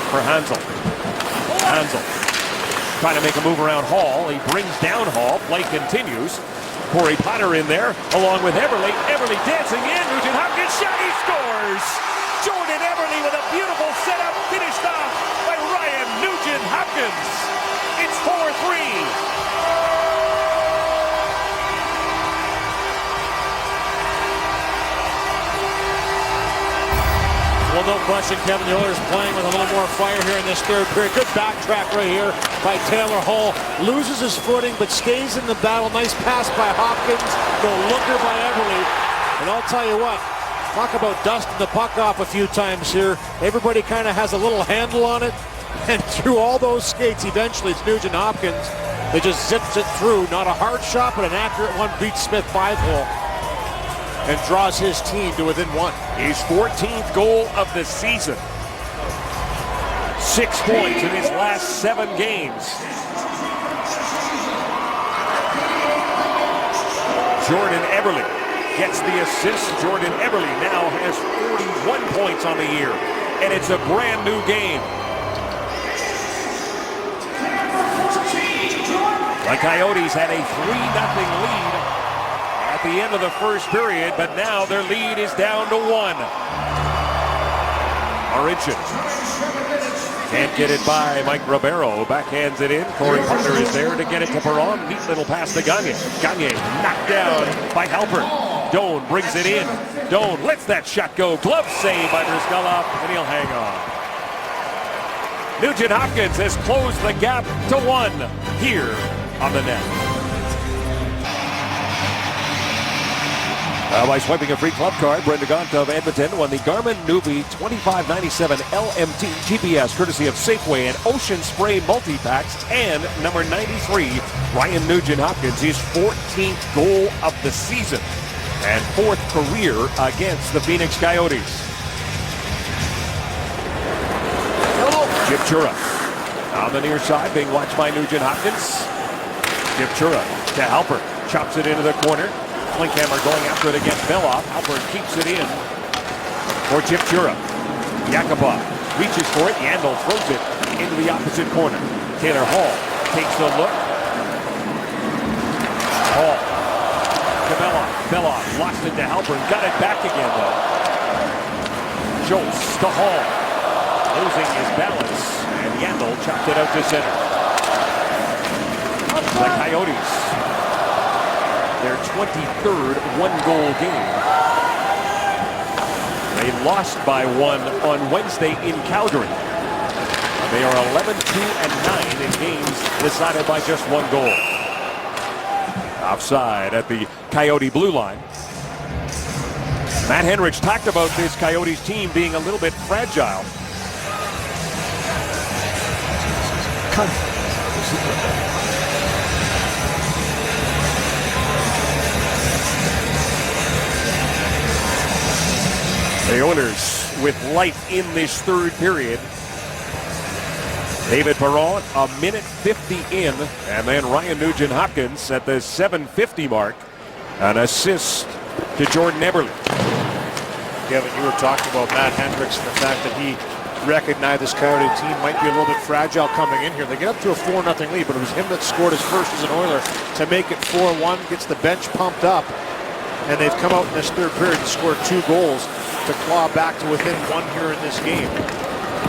S1: for Hansel. Hansel trying to make a move around Hall. He brings down Hall. Play continues. Corey Potter in there, along with Everly. Everly dancing in. Nugent-Hopkins shot. He scores. Jordan Everly with a beautiful setup, finished off by Ryan Nugent-Hopkins. It's 4-3.
S2: Well, no question, Kevin, the Oilers playing with a little more fire here in this third period. Good backtrack right here by Taylor Hall. Loses his footing, but stays in the battle. Nice pass by Hopkins. No looker by Everly. And I'll tell you what, talk about dusting the puck off a few times here. Everybody kind of has a little handle on it. And through all those skates, eventually it's Nugent-Hopkins that just zips it through. Not a hard shot, but an accurate one. Beats Smith 5-hole. And draws his team to within 1.
S1: His 14th goal of the season. 6 points in his last 7 games. Jordan Everly gets the assist. Jordan Everly now has 41 points on the year. And it's a brand new game. The Coyotes had a 3-0 lead at the end of the first period, but now their lead is down to 1. Marincin can't get it by Mike Ribeiro. Backhands it in. Corey Potter is there to get it to Perron. Neat little pass to Gagne. Gagne knocked down by Halpern. Doan brings it in. Doan lets that shot go. Glove save by Bryzgalov, and he'll hang on. Nugent-Hopkins has closed the gap to 1 here on the net. By swiping a free club card, Brenda Gaunt of Edmonton won the Garmin Nuvi 2597 LMT GPS courtesy of Safeway and Ocean Spray multi-packs, and number 93, Ryan Nugent-Hopkins, his 14th goal of the season and 4th career against the Phoenix Coyotes. Chip Chura on the near side, being watched by Nugent-Hopkins. Chip Chura to Halpern, chops it into the corner. Klinkhammer going after it against Belov. Halpern keeps it in for Chip Chura. Yakupov reaches for it. Yandel throws it into the opposite corner. Taylor Hall takes a look. Hall to Belov. Belov lost it to Halpern. Got it back again, though. Schultz to Hall. Losing his balance. And Yandel chopped it out to center. The Coyotes, their 23rd one-goal game. They lost by 1 on Wednesday in Calgary. They are 11-2-9 in games decided by just 1 goal. Offside at the Coyote blue line. Matt Henrich talked about this Coyotes team being a little bit fragile. The Oilers with life in this third period. David Perron, a minute 50 in, and then Ryan Nugent-Hopkins at the 7:50 mark. An assist to Jordan Eberle.
S2: Kevin, you were talking about Matt Hendricks and the fact that he recognized this Coyote team might be a little bit fragile coming in here. They get up to a 4-0 lead, but it was him that scored his first as an Oiler to make it 4-1, gets the bench pumped up, and they've come out in this third period to score 2 goals to claw back to within 1 here in this game.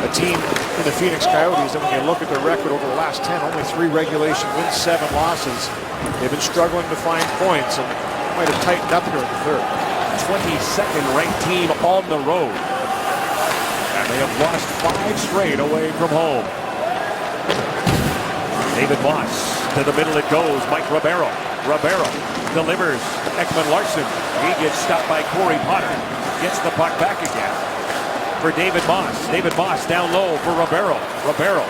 S2: A team in the Phoenix Coyotes that when you look at their record over the last 10, only 3 regulation wins, 7 losses. They've been struggling to find points and might have tightened up here in the third.
S1: 22nd ranked team on the road. And they have lost 5 straight away from home. David Moss to the middle it goes. Mike Ribeiro. Ribeiro delivers. Ekman Larsson. He gets stopped by Corey Potter. Gets the puck back again for David Moss. David Moss down low for Ribeiro. Ribeiro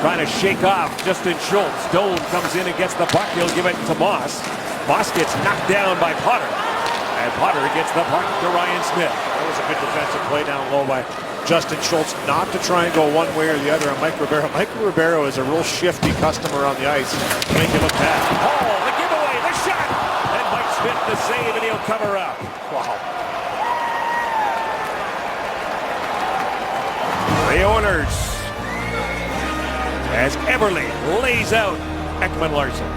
S1: trying to shake off Justin Schultz. Doan comes in and gets the puck. He'll give it to Moss. Moss gets knocked down by Potter. And Potter gets the puck to Ryan Smith.
S2: That was a good defensive play down low by Justin Schultz, not to try and go one way or the other on Mike Ribeiro. Mike Ribeiro is a real shifty customer on the ice to make you look bad.
S1: Oh, the giveaway, the shot! And Mike Smith the save, and he'll cover up.
S2: Wow.
S1: The Oilers, as Eberle lays out Ekman Larsson.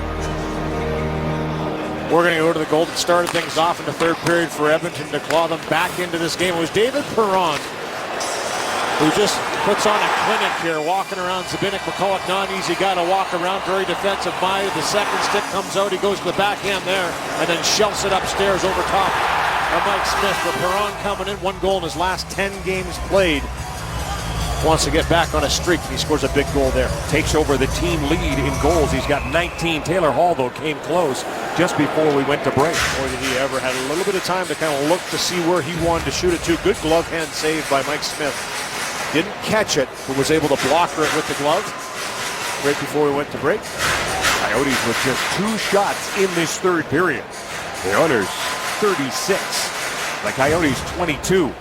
S2: We're going to go to the goal that started things off in the third period for Edmonton to claw them back into this game. It was David Perron who just puts on a clinic here, walking around Zbynek. McCulloch, not an easy guy to walk around, very defensive-minded. The second stick comes out, he goes to the backhand there, and then shells it upstairs over top of Mike Smith. But Perron coming in, 1 goal in his last 10 games played. Wants to get back on a streak, and he scores a big goal there.
S1: Takes over the team lead in goals. He's got 19. Taylor Hall, though, came close just before we went to break.
S2: Boy, did he ever. Had a little bit of time to kind of look to see where he wanted to shoot it to. Good glove hand save by Mike Smith. Didn't catch it, but was able to blocker it with the glove right before we went to break.
S1: Coyotes with just 2 shots in this third period. The Oilers, 36. The Coyotes, 22.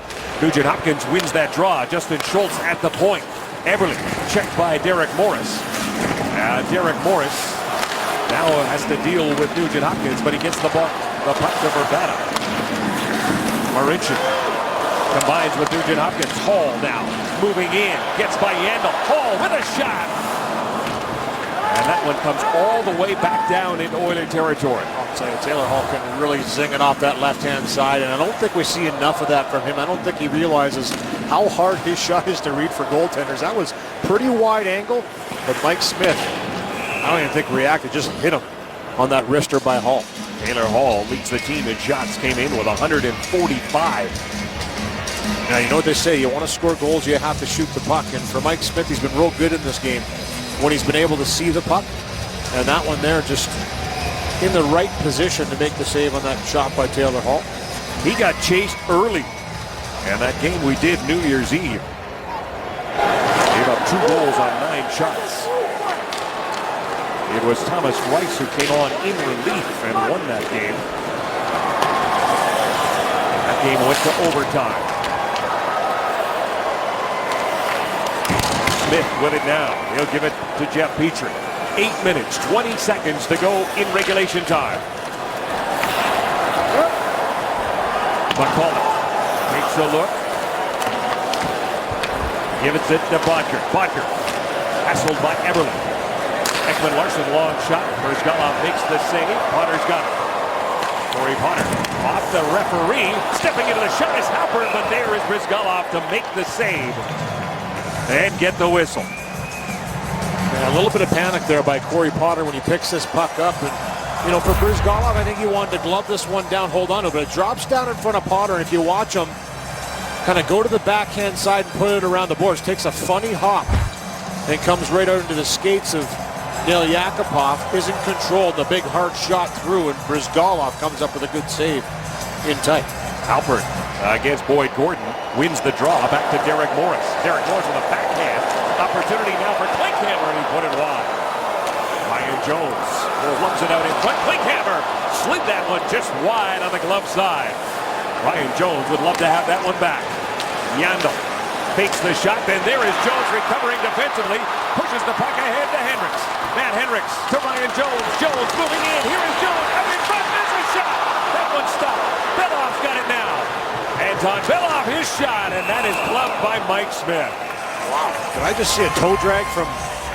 S1: Nugent-Hopkins wins that draw. Justin Schultz at the point. Eberle checked by Derek Morris. Derek Morris now has to deal with Nugent-Hopkins, but he gets the puck to Verbata. Marincin combines with Nugent-Hopkins. Hall now moving in. Gets by Yandel. Hall with a shot. And that one comes all the way back down in Oiler territory.
S2: I'll tell you, Taylor Hall can really zing it off that left-hand side, and I don't think we see enough of that from him. I don't think he realizes how hard his shot is to read for goaltenders. That was pretty wide angle, but Mike Smith, I don't even think reacted, just hit him on that wrister by Hall.
S1: Taylor Hall leads the team in shots, came in with 145.
S2: Now, you know what they say, you want to score goals, you have to shoot the puck, and for Mike Smith, he's been real good in this game when he's been able to see the puck, and that one there just in the right position to make the save on that shot by Taylor Hall.
S1: He got chased early. And that game we did New Year's Eve. Gave up 2 goals on 9 shots. It was Thomas Rice who came on in relief and won that game. That game went to overtime. Smith with it now. He'll give it to Jeff Petrie. 8 minutes, 20 seconds to go in regulation time. McCullough takes a look. Gives it to Bodker. Bodker hassled by Eberle. Ekman Larson, long shot. Bryzgalov makes the save. Potter's got it. Corey Potter off the referee. Stepping into the shot is Halpern, but there is Bryzgalov to make the save and get the whistle.
S2: Yeah, a little bit of panic there by Corey Potter when he picks this puck up. And, you know, for Bryzgalov, I think he wanted to glove this one down, hold on to it. But it drops down in front of Potter. And if you watch him kind of go to the backhand side and put it around the boards, takes a funny hop and comes right out into the skates of Nail Yakupov, isn't controlled. The big hard shot through, and Bryzgalov comes up with a good save in tight.
S1: Halpern against Boyd Gordon wins the draw. Back to Derek Morris. Derek Morris with a backhand. Opportunity now for Klinkhammer, and he put it wide. Ryan Jones lumps it out in front. Klinkhammer slid that one just wide on the glove side. Ryan Jones would love to have that one back. Yandel fakes the shot, then there is Jones recovering defensively. Pushes the puck ahead to Hendricks. Matt Hendricks to Ryan Jones. Jones moving in. Here is Jones. Out in front. There's a shot. That one stopped. Beloff's got it now. Anton Beloff, his shot, and that is gloved by Mike Smith.
S2: Wow. Did I just see a toe drag from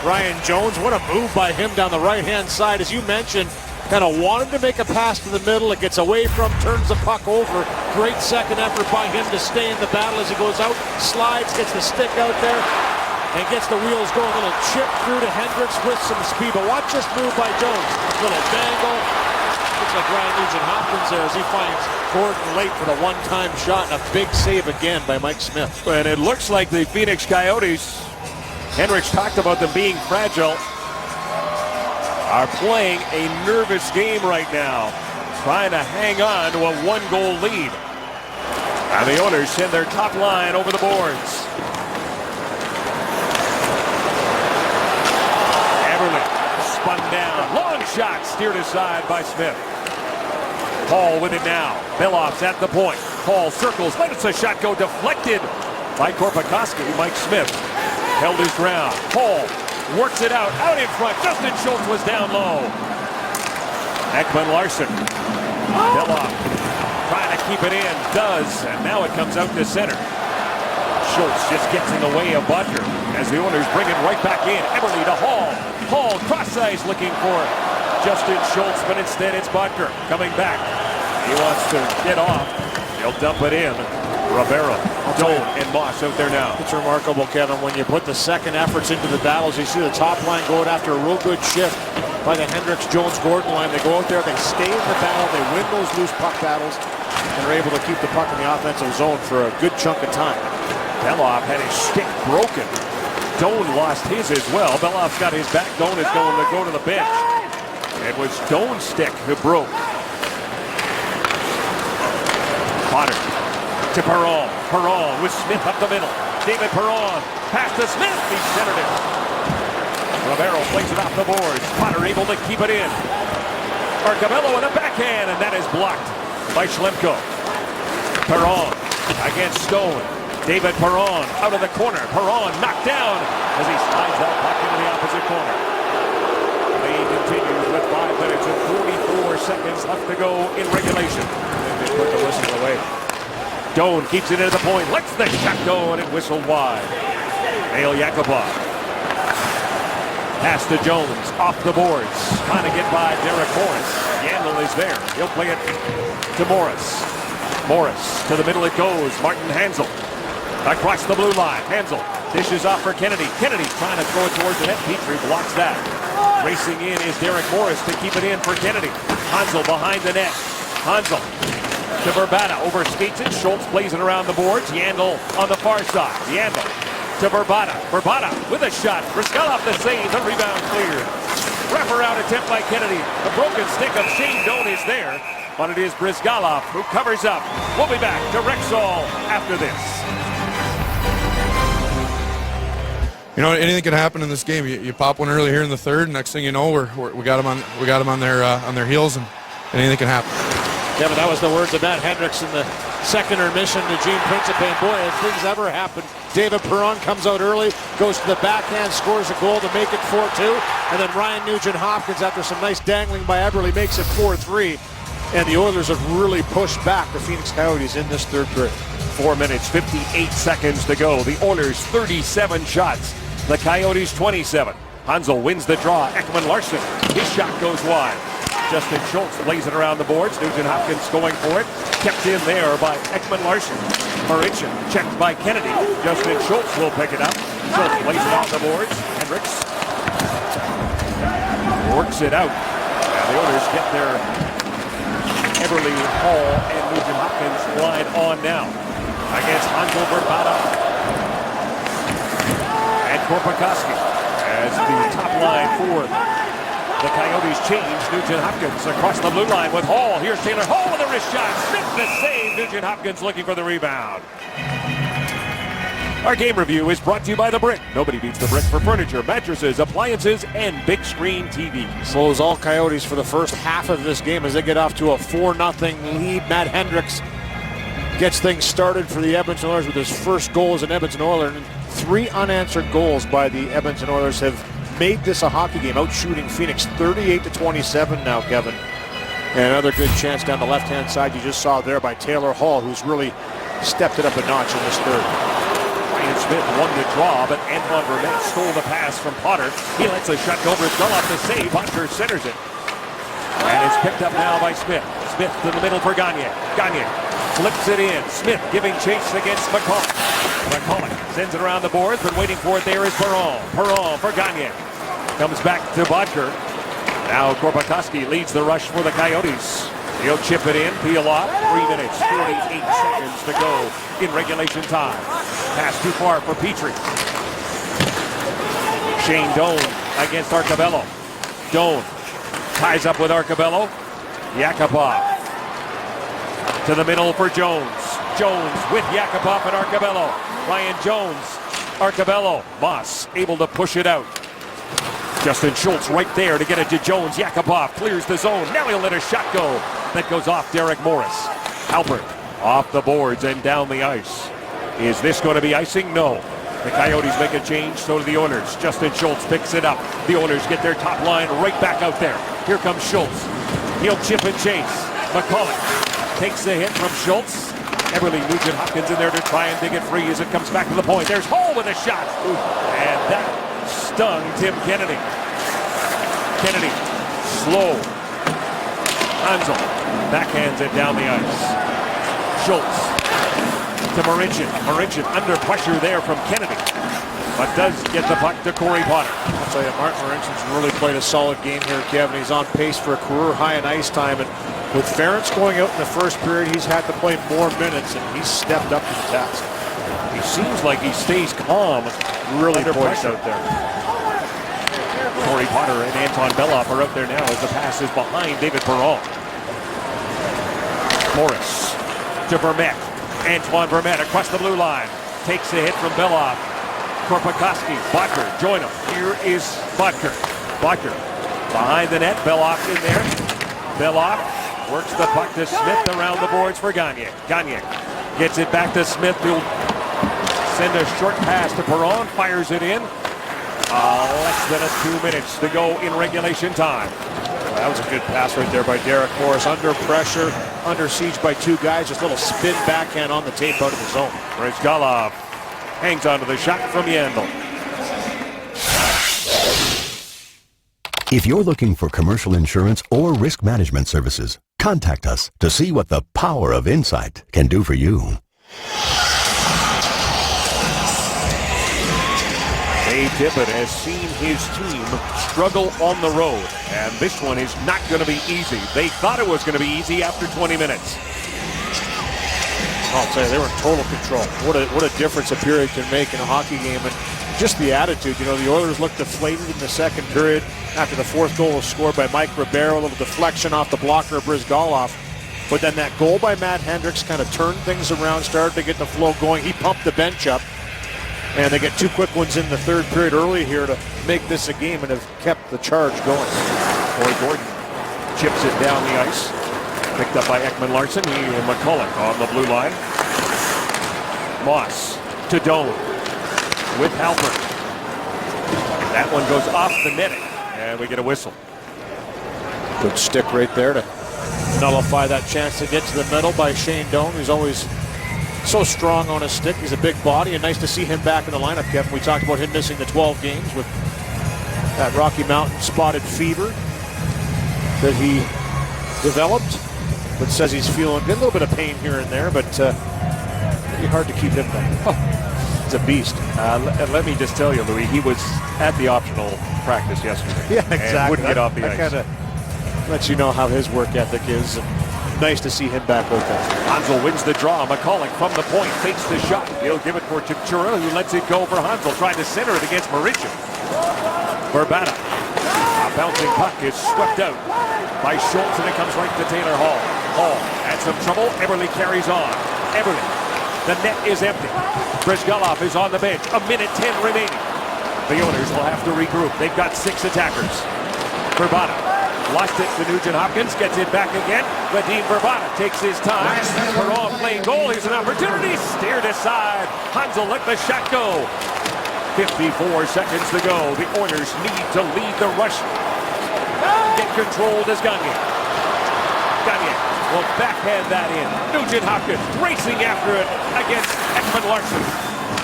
S2: Ryan Jones? What a move by him down the right-hand side. As you mentioned, kind of wanted to make a pass to the middle. It gets away from, turns the puck over. Great second effort by him to stay in the battle as he goes out. Slides, gets the stick out there, and gets the wheels going. A little chip through to Hendricks with some speed. But watch this move by Jones. Little dangle. Looks like Ryan Nugent-Hopkins there as he finds Gordon late for the one-time shot. And a big save again by Mike Smith.
S1: And it looks like the Phoenix Coyotes, Hendricks talked about them being fragile, are playing a nervous game right now, trying to hang on to a 1-goal lead. And the Oilers send their top line over the boards. Eberle spun down. Long shot steered aside by Smith. Paul with it now. Beloff's at the point. Paul circles. Lets a shot go deflected by Korpikoski. Mike Smith held his ground. Paul works it out in front. Justin Schultz was down low. Ekman Larson. Beloff trying to keep it in. Does. And now it comes out to center. Schultz just gets in the way of Butker as the Oilers bring it right back in. Eberle to Hall. Hall cross ice looking for Justin Schultz, but instead it's Butker coming back. He wants to get off. He'll dump it in. Rivera, Doan, and Moss out there now.
S2: It's remarkable, Kevin, when you put the second efforts into the battles. You see the top line going after a real good shift by the Hendricks-Jones-Gordon line. They go out there, they stay in the battle, they win those loose puck battles, and are able to keep the puck in the offensive zone for a good chunk of time.
S1: Beloff had his stick broken. Doan lost his as well. Beloff's got his back. Doan is going to go to the bench. It was Doan's stick who broke. Potter to Perron. Perron with Smith up the middle. David Perron pass to Smith. He centered it. Rivero plays it off the boards. Potter able to keep it in. Arcabello in a backhand, and that is blocked by Schlemko. Perron against Stone. David Perron out of the corner. Perron knocked down as he slides that puck into the opposite corner. The game continues with 5 minutes and 44 seconds left to go in regulation. And they put the whistle away. Doan keeps it into the point. Lets the shot go, and it whistled wide. Nail Yakupov. Pass to Jones. Off the boards. Trying to get by Derek Morris. Yandel is there. He'll play it to Morris. Morris to the middle it goes. Martin Hanzal. Across the blue line. Hanzal dishes off for Kennedy. Kennedy trying to throw it towards the net. Petrie blocks that. Racing in is Derek Morris to keep it in for Kennedy. Hanzal behind the net. Hanzal to Verbata. Over skates it. Schultz plays it around the boards. Yandel on the far side. Yandel to Verbata. Verbata with a shot. Bryzgalov the save. The rebound cleared. Wraparound attempt by Kennedy. The broken stick of Shane Doan is there. but it is Bryzgalov who covers up. We'll be back to Rexall after this.
S10: You know, anything can happen in this game. You pop one early here in the third. Next thing you know, we got them on their heels, and anything can happen.
S2: Yeah, but that was the words of Matt Hendricks in the second intermission to Gene Principe. And boy, if things ever happen, David Perron comes out early, goes to the backhand, scores a goal to make it 4-2. And then Ryan Nugent-Hopkins, after some nice dangling by Eberle, makes it 4-3. And the Oilers have really pushed back the Phoenix Coyotes in this third period.
S1: 4 minutes, 58 seconds to go. The Oilers 37 shots. The Coyotes 27. Hansel wins the draw. Ekman-Larsson. His shot goes wide. Justin Schultz plays it around the boards. Nugent-Hopkins going for it. Kept in there by Ekman-Larsson. Marichin checked by Kennedy. Justin Schultz will pick it up. Schultz plays it off the boards. Hendricks works it out. And the Oilers get their Eberle, Hall, and Nugent-Hopkins line on now against Hansel, Vrbata, and Korpikoski as the top line for the Coyotes change. Nugent-Hopkins across the blue line with Hall. Here's Taylor Hall with a wrist shot. Smith the save. Nugent-Hopkins looking for the rebound. Our game review is brought to you by The Brick. Nobody beats The Brick for furniture, mattresses, appliances, and big screen TVs.
S2: Slows all Coyotes for the first half of this game as they get off to a 4-0 lead. Matt Hendricks gets things started for the Edmonton Oilers with his first goal as an Edmonton Oiler. And 3 unanswered goals by the Edmonton Oilers have made this a hockey game, out shooting Phoenix 38-27 now, Kevin. And another good chance down the left-hand side you just saw there by Taylor Hall, who's really stepped it up a notch in this third.
S1: Ryan Smith won the draw, but Antoine Vermette stole the pass from Potter. He lets a shot go. Bryzgalov the save. Potter centers it. And it's picked up now by Smith. Smith to the middle for Gagne. Gagne flips it in. Smith giving chase against McCulloch. McCulloch sends it around the boards, but waiting for it there is Perron. Perron for Gagne. Comes back to Bodker. Now Korpikoski leads the rush for the Coyotes. He'll chip it in, peel off. 3 minutes, 48 seconds to go in regulation time. Pass too far for Petrie. Shane Doan against Arcabello. Doan ties up with Arcabello. Yakupov to the middle for Jones. Jones with Yakupov and Arcabello. Ryan Jones, Arcabello. Moss able to push it out. Justin Schultz right there to get it to Jones. Yakupov clears the zone. Now he'll let a shot go. That goes off Derek Morris. Halpert off the boards and down the ice. Is this going to be icing? No. The Coyotes make a change, so do the Oilers. Justin Schultz picks it up. The Oilers get their top line right back out there. Here comes Schultz. He'll chip and chase. McCulloch takes the hit from Schultz. Eberle, Nugent-Hopkins in there to try and dig it free as it comes back to the point. There's Hall with a shot. And that stung Tim Kennedy. Kennedy, slow. Hansel backhands it down the ice. Schultz to Marichin. Marichin under pressure there from Kennedy, but does get the puck to Corey Potter.
S2: I'll tell you, Martin Marichin's really played a solid game here, Kevin. He's on pace for a career high in ice time, and with Ferentz going out in the first period, he's had to play more minutes, and he's stepped up to the task.
S1: He seems like he stays calm,
S2: really
S1: under
S2: poised
S1: pressure
S2: out there.
S1: Corey Potter and Anton Beloff are out there now as the pass is behind David Perron. Morris to Vermette. Antoine Vermette across the blue line. Takes a hit from Beloff. Korpikoski, Bodker, join him. Here is Bodker. Bodker behind the net. Beloff in there. Beloff works the puck to Smith around the boards for Gagne. Gagne gets it back to Smith. He'll send a short pass to Perron. Fires it in. Less than 2 minutes to go in regulation time.
S2: That was a good pass right there by Derek Morris. Under pressure, under siege by 2 guys. Just a little spin backhand on the tape out of the zone.
S1: Bryzgalov hangs onto the shot from Yandel.
S11: If you're looking for commercial insurance or risk management services, contact us to see what the power of insight can do for you.
S1: Dave Tippett has seen his team struggle on the road, and this one is not going to be easy. They thought it was going to be easy after 20 minutes.
S2: I'll tell you, they were in total control. What a difference a period can make in a hockey game, and just the attitude. You know, the Oilers looked deflated in the second period after the 4th goal was scored by Mike Ribeiro. A little deflection off the blocker of Bryzgalov. But then that goal by Matt Hendricks kind of turned things around, started to get the flow going. He pumped the bench up. And they get 2 quick ones in the third period early here to make this a game and have kept the charge going.
S1: Boyd Gordon chips it down the ice. Picked up by Ekman-Larsson. He and McCulloch on the blue line. Moss to Doan with Halpern. That one goes off the netting, and we get a whistle.
S2: Good stick right there to nullify that chance to get to the middle by Shane Doan, who's always so strong on his stick. He's a big body, and nice to see him back in the lineup, Kevin. We talked about him missing the 12 games with that Rocky Mountain spotted fever that he developed, but says he's feeling a little bit of pain here and there, but pretty hard to keep him down. It's a beast.
S1: And let me just tell you, Louis, he was at the optional practice yesterday.
S2: Yeah, exactly.
S1: And wouldn't get off the ice.
S2: That kind of lets you know how his work ethic is. Nice to see him back out there.
S1: Hansel wins the draw. McCulloch from the point fakes the shot. He'll give it for Chikchura, who lets it go for Hansel, trying to center it against Mauricio. Verbata. A bouncing puck is swept out by Schultz, and it comes right to Taylor Hall. Hall had some trouble. Eberle carries on. Eberle. The net is empty. Bryzgalov is on the bench. 1:10 remaining. The Oilers will have to regroup. They've got 6 attackers. Verbata. Lost it to Nugent Hopkins, gets it back again. Vadim Verbata takes his time. Perron playing goal. Here's an opportunity. Steered aside. Hansel let the shot go. 54 seconds to go. The Oilers need to lead the rush. Get controlled as Gagne. Gagne will backhand that in. Nugent Hopkins racing after it against Ekman-Larsson.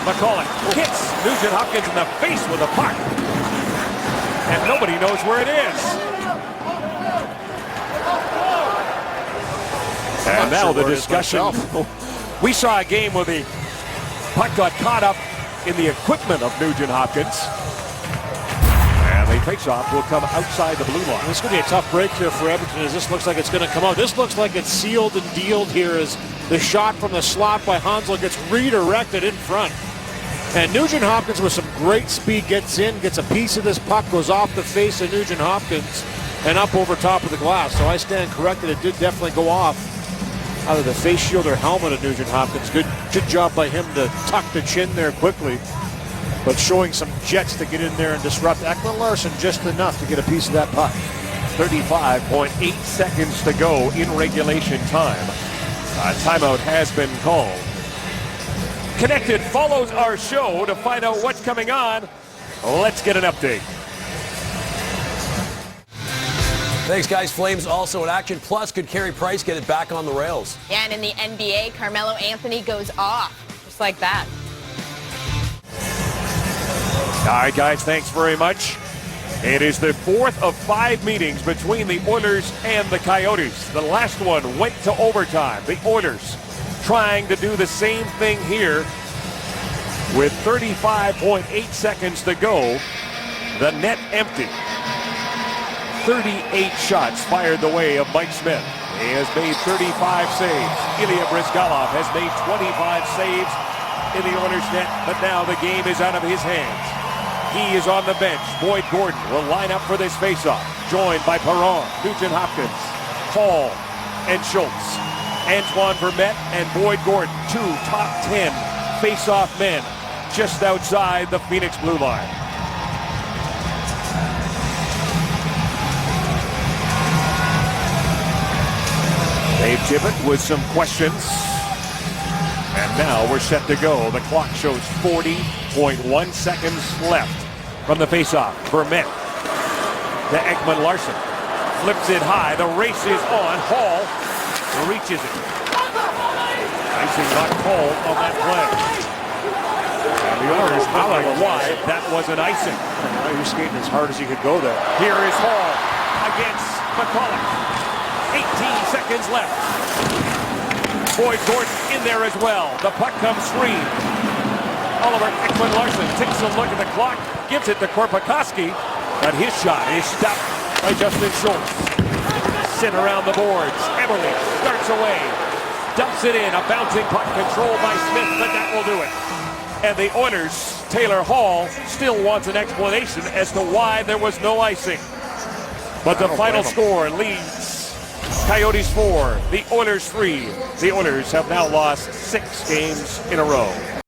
S1: McCulloch hits Nugent Hopkins in the face with a puck. And nobody knows where it is. And now the discussion. We saw a game where the puck got caught up in the equipment of Nugent Hopkins. And the face-off will come outside the blue line.
S2: This is going to be a tough break here for Edmonton, as this looks like it's going to come out. This looks like it's sealed and dealed here as the shot from the slot by Hansel gets redirected in front. And Nugent Hopkins with some great speed gets in, gets a piece of this puck, goes off the face of Nugent Hopkins and up over top of the glass. So I stand corrected. It did definitely go off either the face shield or helmet of Nugent Hopkins. Good job by him to tuck the chin there quickly, but showing some jets to get in there and disrupt Ekman-Larsson just enough to get a piece of that puck.
S1: 35.8 seconds to go in regulation time. A timeout has been called. Connected follows our show to find out what's coming on. Let's get an update.
S12: Thanks, guys. Flames also in action. Plus, could Carey Price get it back on the rails?
S13: Yeah, and in the NBA, Carmelo Anthony goes off. Just like that.
S1: All right, guys, thanks very much. It is the 4th of 5 meetings between the Oilers and the Coyotes. The last one went to overtime. The Oilers trying to do the same thing here with 35.8 seconds to go. The net empty. 38 shots fired the way of Mike Smith. He has made 35 saves. Ilya Bryzgalov has made 25 saves in the Oilers' net, but now the game is out of his hands. He is on the bench. Boyd Gordon will line up for this faceoff, joined by Perron, Nugent Hopkins, Hall, and Schultz. Antoine Vermette and Boyd Gordon, 2 top 10 faceoff men just outside the Phoenix blue line. Dave Tippett with some questions. And now we're set to go. The clock shows 40.1 seconds left from the faceoff. Vermette to Ekman-Larsson. Flips it high. The race is on. Hall reaches it. Icing not called on that play. And the Oilers wondering why that wasn't icing.
S2: He was skating as hard as he could go there.
S1: Here is Hall against McCulloch. 18 seconds left. Boyd Gordon in there as well. The puck comes free. Oliver Ekman-Larsson takes a look at the clock, gives it to Korpikoski, but his shot is stopped by Justin Schultz. Sent around the boards. Eberle starts away, dumps it in. A bouncing puck controlled by Smith, but that will do it. And the Oilers, Taylor Hall, still wants an explanation as to why there was no icing. But the final score leads Coyotes 4, the Oilers 3. The Oilers have now lost 6 games in a row.